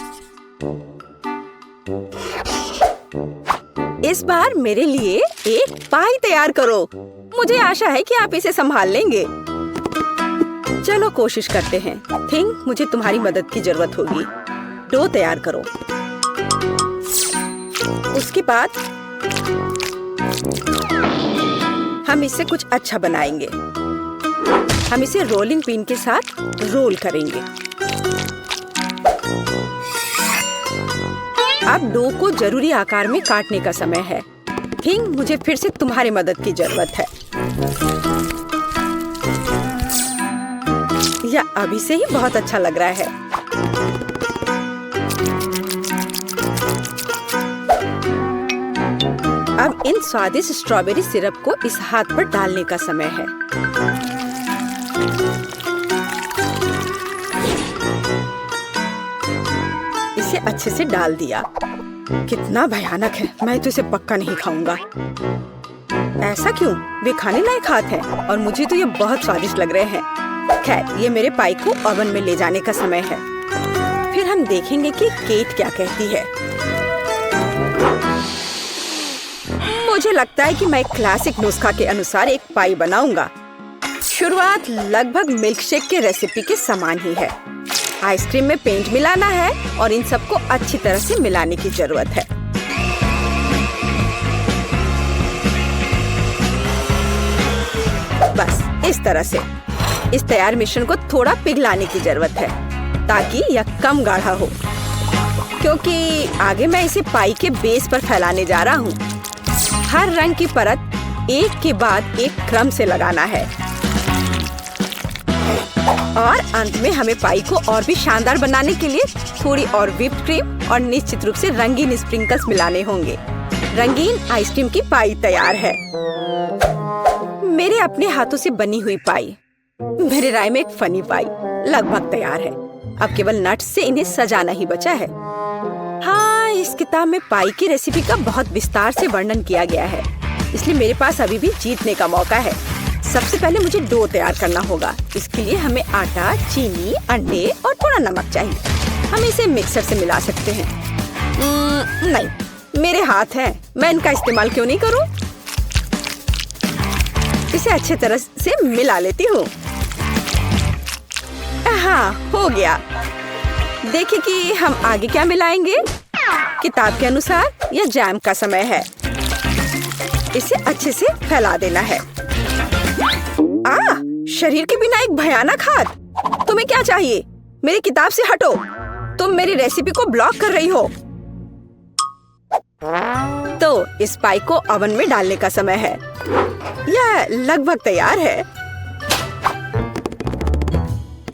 इस बार मेरे लिए एक पाई तैयार करो। मुझे आशा है कि आप इसे संभाल लेंगे। चलो कोशिश करते हैं। थिंक मुझे तुम्हारी मदद की जरूरत होगी। डो तैयार करो। उसके बाद हम इससे कुछ अच्छा बनाएंगे। हम इसे रोलिंग पिन के साथ रोल करेंगे। अब डो को जरूरी आकार में काटने का समय है। थिंक मुझे फिर से तुम्हारी मदद की जरूरत है। यह अभी से ही बहुत अच्छा लग रहा है। अब इन स्वादिष्ट स्ट्रॉबेरी सिरप को इस हाथ पर डालने का समय है। इसे अच्छे से डाल दिया। कितना भयानक है। मैं तो इसे पक्का नहीं खाऊंगा। ऐसा क्यों? वे खाने लायक हाथ हैं और मुझे तो ये बहुत स्वादिष्ट लग रहे हैं। खैर, ये मेरे पाई को ओवन में ले जाने का समय है। फिर हम देखेंगे कि केट क्या कहती है। मुझे लगता है कि मैं क्लासिक नुस्खा के अनुसार एक पाई बनाऊंगा। शुरुआत लगभग मिल्कशेक के रेसिपी के समान ही है। आइसक्रीम में पेंट मिलाना है और इन सबको अच्छी तरह से मिलाने की जरूरत है। बस इस तरह से। इस तैयार मिश्रण को थोड़ा पिघलाने की जरूरत है ताकि यह कम गाढ़ा हो, क्योंकि आगे मैं इसे पाई के बेस पर फैलाने जा रहा हूँ। हर रंग की परत एक के बाद एक क्रम से लगाना है और अंत में हमें पाई को और भी शानदार बनाने के लिए थोड़ी और व्हिप्ड क्रीम और निश्चित रूप से रंगीन स्प्रिंकल्स मिलाने होंगे। रंगीन आइसक्रीम की पाई तैयार है। मेरे अपने हाथों से बनी हुई पाई, मेरे राय में एक फनी पाई लगभग तैयार है। अब केवल नट्स से इन्हें सजाना ही बचा है। हाँ, इस किताब में पाई की रेसिपी का बहुत विस्तार से वर्णन किया गया है, इसलिए मेरे पास अभी भी जीतने का मौका है। सबसे पहले मुझे डो तैयार करना होगा। इसके लिए हमें आटा, चीनी, अंडे और थोड़ा नमक चाहिए। हम इसे मिक्सर से मिला सकते हैं। नहीं, मेरे हाथ हैं, मैं इनका इस्तेमाल क्यों नहीं करूं? इसे अच्छी तरह से मिला लेती हूँ। हाँ, हो गया। देखिए कि हम आगे क्या मिलाएंगे। किताब के अनुसार यह जैम का समय है। इसे अच्छे से फैला देना है। शरीर के बिना एक भयानक हाथ। तुम्हें क्या चाहिए? मेरी किताब से हटो। तुम मेरी रेसिपी को ब्लॉक कर रही हो। तो इस पाई को ओवन में डालने का समय है। यह लगभग तैयार है।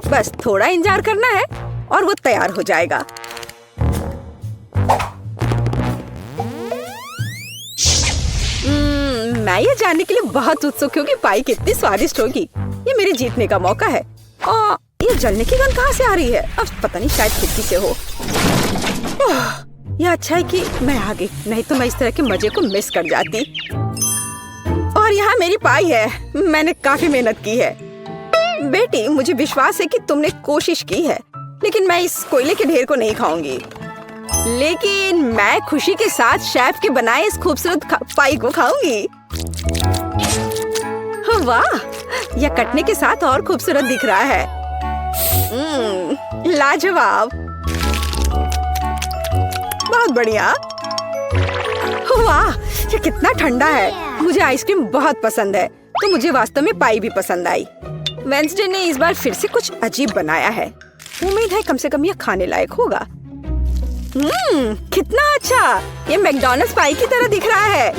बस थोड़ा इंतजार करना है और वो तैयार हो जाएगा। मैं मैं ये जानने के लिए बहुत उत्सुक हूँ कि पाई कितनी स्वादिष्ट होगी। ये मेरे जीतने का मौका है। ये जलने की गंध कहाँ से आ रही है? अब पता नहीं, शायद खिड़की से हो। यह अच्छा है कि मैं आ गई, नहीं तो मैं इस तरह के मजे को मिस कर जाती। और यहाँ मेरी पाई है। मैंने काफी मेहनत की है। बेटी, मुझे विश्वास है कि तुमने कोशिश की है, लेकिन मैं इस कोयले के ढेर को नहीं खाऊंगी। लेकिन मैं खुशी के साथ शेफ के बनाए इस खूबसूरत पाई को खाऊंगी। वाह, यह कटने के साथ और खूबसूरत दिख रहा है। लाजवाब, बहुत बढ़िया। वाह, ये कितना ठंडा है। मुझे आइसक्रीम बहुत पसंद है, तो मुझे वास्तव में पाई भी पसंद आई। वेंसडे ने इस बार फिर से कुछ अजीब बनाया है। उम्मीद है कम से कम यह खाने लायक होगा। कितना अच्छा, ये मैकडॉनल्ड्स पाई की तरह दिख रहा है।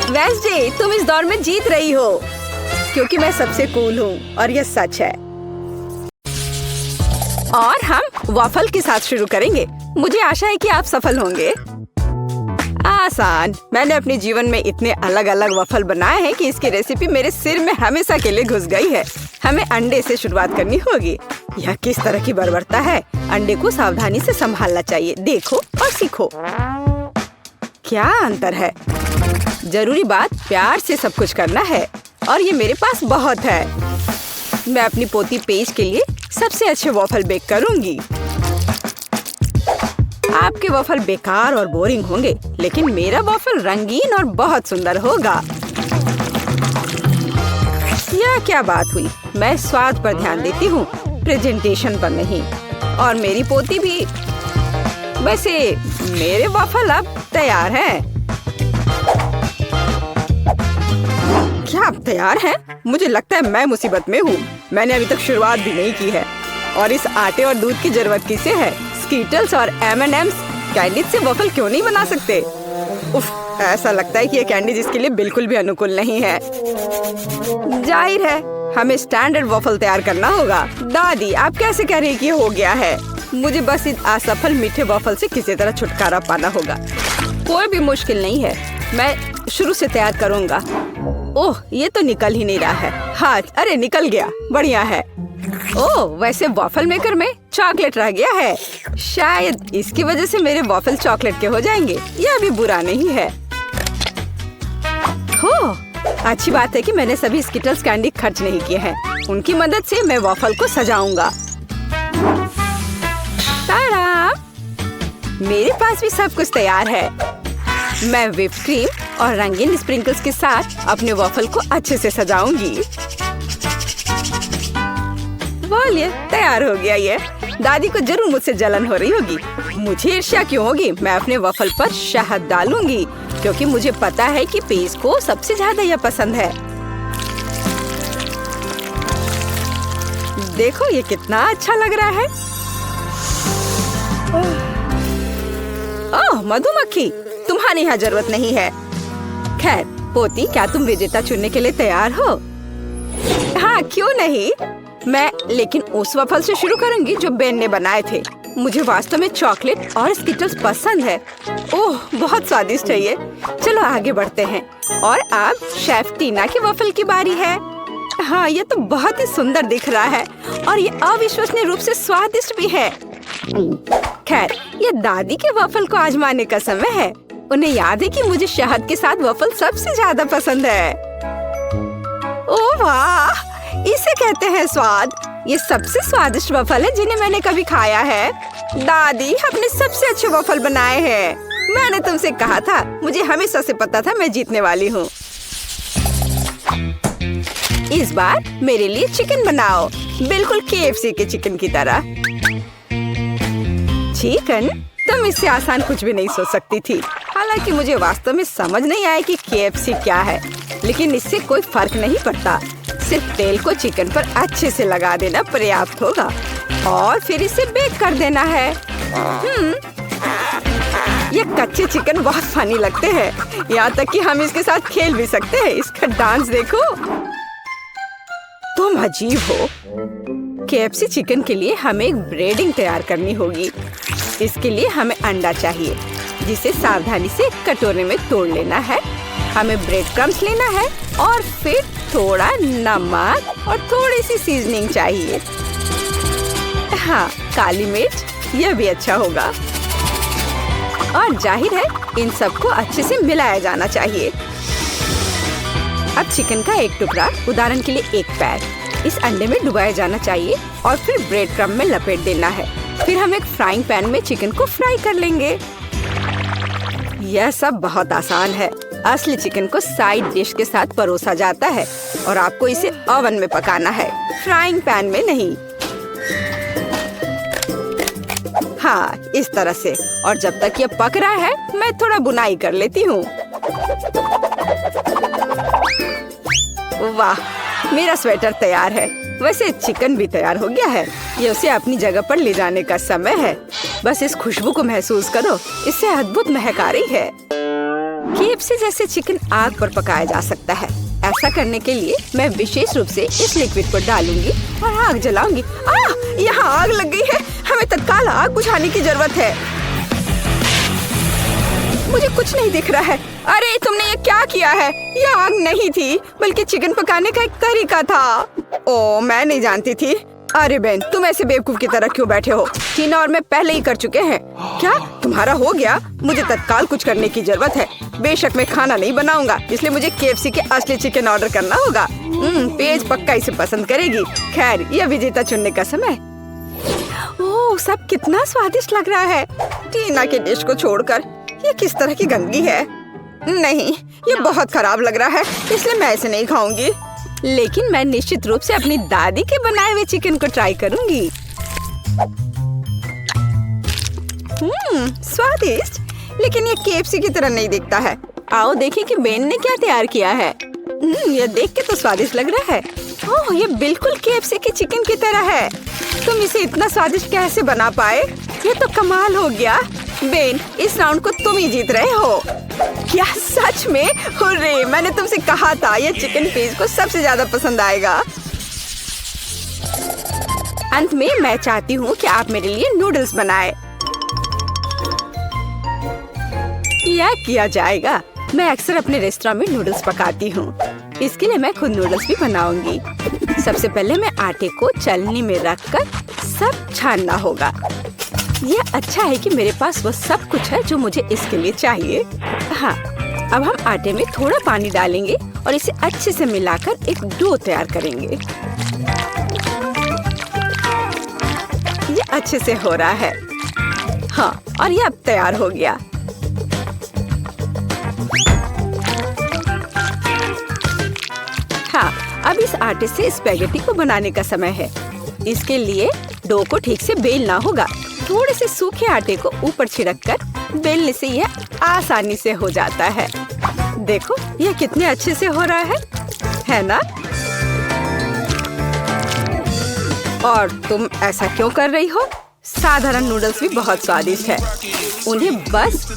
वेंसडे, तुम इस दौर में जीत रही हो, क्योंकि मैं सबसे कूल हूँ और यह सच है। और हम वॉफल के साथ शुरू करेंगे। मुझे आशा है कि आप सफल होंगे। आसान। मैंने अपने जीवन में इतने अलग अलग वॉफल बनाए हैं कि इसकी रेसिपी मेरे सिर में हमेशा के लिए घुस गई है। हमें अंडे से शुरुआत करनी होगी। यह किस तरह की बर्बरता है। अंडे को सावधानी से संभालना चाहिए। देखो और सीखो। क्या अंतर है। जरूरी बात प्यार से सब कुछ करना है, और ये मेरे पास बहुत है। मैं अपनी पोती पेज के लिए सबसे अच्छे वॉफल बेक करूंगी। आपके वॉफल बेकार और बोरिंग होंगे, लेकिन मेरा वॉफल रंगीन और बहुत सुंदर होगा। यह क्या बात हुई? मैं स्वाद पर ध्यान देती हूँ, प्रेजेंटेशन पर नहीं। और मेरी पोती भी। वैसे मेरे वॉफल अब तैयार हैं। क्या आप तैयार हैं? मुझे लगता है मैं मुसीबत में हूँ। मैंने अभी तक शुरुआत भी नहीं की है, और इस आटे और दूध की जरूरत किसे है? स्कीटल्स और M&M's कैंडीज से वॉफल क्यों नहीं बना सकते? उफ, ऐसा लगता है कि ये कैंडीज इसके लिए बिल्कुल भी अनुकूल नहीं है। जाहिर है हमें स्टैंडर्ड वॉफल तैयार करना होगा। दादी, आप कैसे कह रही कि हो गया है? मुझे बस इस असफल मीठे वॉफल से किसी तरह छुटकारा पाना होगा। कोई भी मुश्किल नहीं है, मैं शुरू से तैयार करूँगा। ओह, ये तो निकल ही नहीं रहा है। हाँ, अरे निकल गया, बढ़िया है। ओह, वैसे वॉफल मेकर में चॉकलेट रह गया है। शायद इसकी वजह से मेरे वॉफल चॉकलेट के हो जाएंगे। यह भी बुरा नहीं है। हो, अच्छी बात है कि मैंने सभी स्किटल्स कैंडी खर्च नहीं किए हैं। उनकी मदद से मैं वॉफल को सजाऊंगा। ताड़ा! मेरे पास भी सब कुछ तैयार है। मैं व्हिप क्रीम और रंगीन स्प्रिंकल्स के साथ अपने वॉफल को अच्छे से सजाऊंगी। बोलिए, तैयार हो गया ये। दादी को जरूर मुझसे जलन हो रही होगी। मुझे ईर्ष्या क्यों होगी? मैं अपने वॉफल पर शहद डालूंगी, क्योंकि मुझे पता है कि पेज को सबसे ज्यादा यह पसंद है। देखो ये कितना अच्छा लग रहा है। ओह, मधुमक्खी, तुम्हारी यहाँ जरूरत नहीं है। खैर पोती, क्या तुम विजेता चुनने के लिए तैयार हो? हाँ, क्यों नहीं। लेकिन उस वॉफल से शुरू करूंगी जो बेन ने बनाए थे। मुझे वास्तव में चॉकलेट और स्किटल्स पसंद है। ओह, बहुत स्वादिष्ट है ये। चलो आगे बढ़ते हैं। और अब शेफ टीना की वॉफल की बारी है। हाँ, ये तो बहुत ही सुंदर दिख रहा है, और ये अविश्वसनीय रूप से स्वादिष्ट भी है। खैर, ये दादी के वॉफल को आजमाने का समय है। उन्हें याद है कि मुझे शहद के साथ वॉफल सबसे ज्यादा पसंद है। ओह वाह, इसे कहते हैं स्वाद। ये सबसे स्वादिष्ट वॉफल है जिन्हें मैंने कभी खाया है। दादी, आपने सबसे अच्छे वॉफल बनाए हैं। मैंने तुमसे कहा था, मुझे हमेशा से पता था मैं जीतने वाली हूँ। इस बार मेरे लिए चिकन बनाओ, बिल्कुल KFC के चिकन की तरह। चिकन? तुम इससे आसान कुछ भी नहीं सोच सकती थी। हालांकि मुझे वास्तव में समझ नहीं आया कि KFC क्या है, लेकिन इससे कोई फर्क नहीं पड़ता। सिर्फ तेल को चिकन पर अच्छे से लगा देना पर्याप्त होगा, और फिर इसे बेक कर देना है। ये कच्चे चिकन बहुत फनी लगते हैं, यहाँ तक कि हम इसके साथ खेल भी सकते हैं। इसका डांस देखो। तुम अजीब हो। KFC चिकन के लिए हमें एक ब्रेडिंग तैयार करनी होगी। इसके लिए हमें अंडा चाहिए, जिसे सावधानी से कटोरे में तोड़ लेना है। हमें ब्रेड क्रम्स लेना है और फिर थोड़ा नमक और थोड़ी सी सीजनिंग चाहिए। हाँ, काली मिर्च, यह भी अच्छा होगा। और जाहिर है इन सबको अच्छे से मिलाया जाना चाहिए। अब चिकन का एक टुकड़ा, उदाहरण के लिए एक पैर, इस अंडे में डुबाया जाना चाहिए और फिर ब्रेड क्रम्ब में लपेट देना है। फिर हम एक फ्राइंग पैन में चिकन को फ्राई कर लेंगे। यह सब बहुत आसान है। असली चिकन को साइड डिश के साथ परोसा जाता है और आपको इसे ओवन में पकाना है, फ्राइंग पैन में नहीं। हाँ, इस तरह से। और जब तक ये पक रहा है मैं थोड़ा बुनाई कर लेती हूँ। वाह, मेरा स्वेटर तैयार है। वैसे चिकन भी तैयार हो गया है। ये उसे अपनी जगह पर ले जाने का समय है। बस इस खुशबू को महसूस करो, इससे अद्भुत महक आ रही है। KFC जैसे चिकन आग पर पकाया जा सकता है। ऐसा करने के लिए मैं विशेष रूप से इस लिक्विड को डालूंगी और आग जलाऊंगी। यहाँ आग लग गई है। हमें तत्काल आग बुझाने की जरूरत है। मुझे कुछ नहीं दिख रहा है। अरे तुमने ये क्या किया है? ये आग नहीं थी बल्कि चिकन पकाने का एक तरीका था। ओ, मैं नहीं जानती थी। अरे बहन, तुम ऐसे बेवकूफ की तरह क्यों बैठे हो? टीना और मैं पहले ही कर चुके हैं। क्या तुम्हारा हो गया? मुझे तत्काल कुछ करने की जरूरत है। बेशक मैं खाना नहीं बनाऊंगा, इसलिए मुझे KFC के असली चिकन ऑर्डर करना होगा। पेज पक्का इसे पसंद करेगी। खैर, यह विजेता चुनने का समय। ओह, सब कितना स्वादिष्ट लग रहा है। टीना के डिश को छोड़कर ये किस तरह की गंदगी है? नहीं, ये बहुत खराब लग रहा है, इसलिए मैं इसे नहीं खाऊंगी। लेकिन मैं निश्चित रूप से अपनी दादी के बनाए हुए चिकन को ट्राई करूंगी। स्वादिष्ट, लेकिन ये KFC की तरह नहीं दिखता है। आओ देखें कि बेन ने क्या तैयार किया है। यह देख के तो स्वादिष्ट लग रहा है। ओह, ये बिल्कुल KFC के चिकन की तरह है। तुम इसे इतना स्वादिष्ट कैसे बना पाए? ये तो कमाल हो गया। बेन, इस राउंड को तुम ही जीत रहे हो। क्या सच में? हुर्रे, मैंने तुमसे कहा था ये चिकन पेज को सबसे ज्यादा पसंद आएगा। अंत में मैं चाहती हूँ कि आप मेरे लिए नूडल्स बनाएं। यह किया जाएगा। मैं अक्सर अपने रेस्टोरेंट में नूडल्स पकाती हूँ। इसके लिए मैं खुद नूडल्स भी बनाऊंगी। सबसे पहले मैं आटे को छलनी में रखकर सब छानना होगा। यह अच्छा है कि मेरे पास वो सब कुछ है जो मुझे इसके लिए चाहिए। हाँ, अब हम आटे में थोड़ा पानी डालेंगे और इसे अच्छे से मिलाकर एक डो तैयार करेंगे। ये अच्छे से हो रहा है। हाँ, और ये अब तैयार हो गया। हाँ, अब इस आटे से स्पैगेटी को बनाने का समय है। इसके लिए डो को ठीक से बेलना होगा। थोड़े से सूखे आटे को ऊपर छिड़ककर बेलने से यह आसानी से हो जाता है। देखो, यह कितने अच्छे से हो रहा है ना? और तुम ऐसा क्यों कर रही हो? साधारण नूडल्स भी बहुत स्वादिष्ट है। उन्हें बस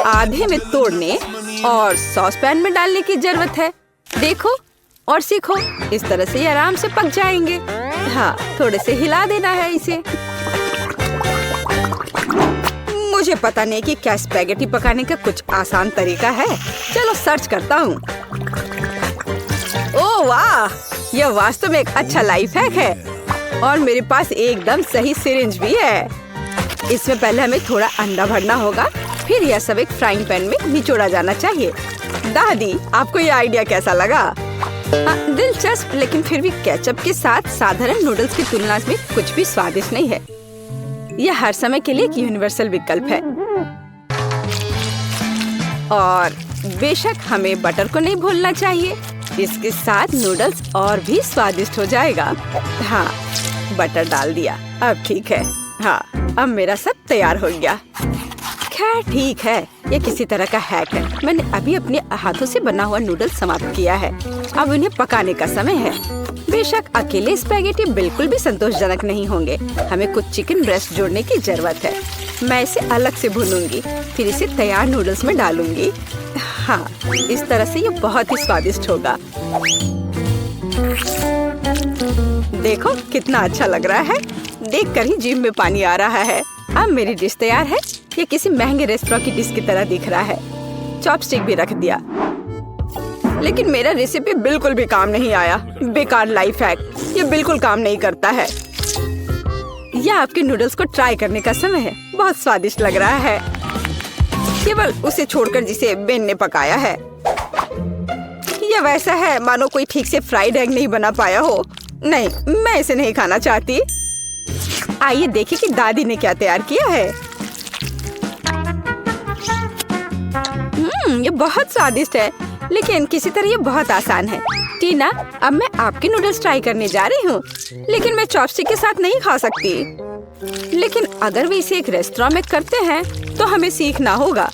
आधे में तोड़ने और सॉस पैन में डालने की जरूरत है। देखो और सीखो, इस तरह से ये आराम से पक जाएंगे। हाँ, थोड़े से हिला देना है इसे। मुझे पता नहीं कि क्या स्पैगेटी पकाने का कुछ आसान तरीका है। चलो सर्च करता हूँ। ओह वाह, यह वास्तव में एक अच्छा लाइफ हैक है। और मेरे पास एकदम सही सिरिंज भी है। इसमें पहले हमें थोड़ा अंडा भरना होगा, फिर यह सब एक फ्राइंग पैन में निचोड़ा जाना चाहिए। दादी, आपको यह आइडिया कैसा लगा? दिलचस्प, लेकिन फिर भी केचप के साथ साधारण नूडल्स की तुलना में कुछ भी स्वादिष्ट नहीं है। यह हर समय के लिए एक यूनिवर्सल विकल्प है। और बेशक हमें बटर को नहीं भूलना चाहिए। इसके साथ नूडल्स और भी स्वादिष्ट हो जाएगा। हाँ, बटर डाल दिया, अब ठीक है। हाँ, अब मेरा सब तैयार हो गया। खैर ठीक है, ये किसी तरह का हैक है। मैंने अभी अपने हाथों से बना हुआ नूडल्स समाप्त किया है। अब उन्हें पकाने का समय है। बेशक अकेले स्पैगेटी बिल्कुल भी संतोषजनक नहीं होंगे। हमें कुछ चिकन ब्रेस्ट जोड़ने की जरूरत है। मैं इसे अलग से भूनूंगी, फिर इसे तैयार नूडल्स में डालूंगी। हाँ, इस तरह से ये बहुत ही स्वादिष्ट होगा। देखो कितना अच्छा लग रहा है। देखकर ही जीभ में पानी आ रहा है। अब मेरी डिश तैयार है। ये किसी महंगे रेस्टोरेंट की डिश की तरह दिख रहा है। चॉपस्टिक भी रख दिया। लेकिन मेरा रेसिपी बिल्कुल भी काम नहीं आया। बेकार लाइफ हैक, ये बिल्कुल काम नहीं करता है। यह आपके नूडल्स को ट्राई करने का समय है। बहुत स्वादिष्ट लग रहा है, केवल उसे छोड़कर जिसे बेन ने पकाया है। यह वैसा है मानो कोई ठीक से फ्राइड एग नहीं बना पाया हो। नहीं, मैं इसे नहीं खाना चाहती। आइए देखिए कि दादी ने क्या तैयार किया है। ये बहुत स्वादिष्ट है, लेकिन किसी तरह ये बहुत आसान है। टीना, अब मैं आपके नूडल्स ट्राई करने जा रही हूँ, लेकिन मैं चॉपस्टिक के साथ नहीं खा सकती। लेकिन अगर वे इसे एक रेस्टोरेंट में करते हैं तो हमें सीखना होगा।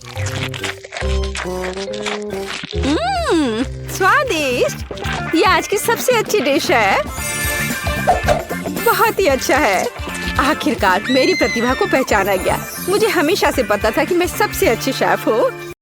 स्वादिष्ट! ये आज की सबसे अच्छी डिश है। बहुत ही अच्छा है। आखिरकार मेरी प्रतिभा को पहचाना गया। मुझे हमेशा से पता था कि मैं सबसे अच्छी शेफ हूँ।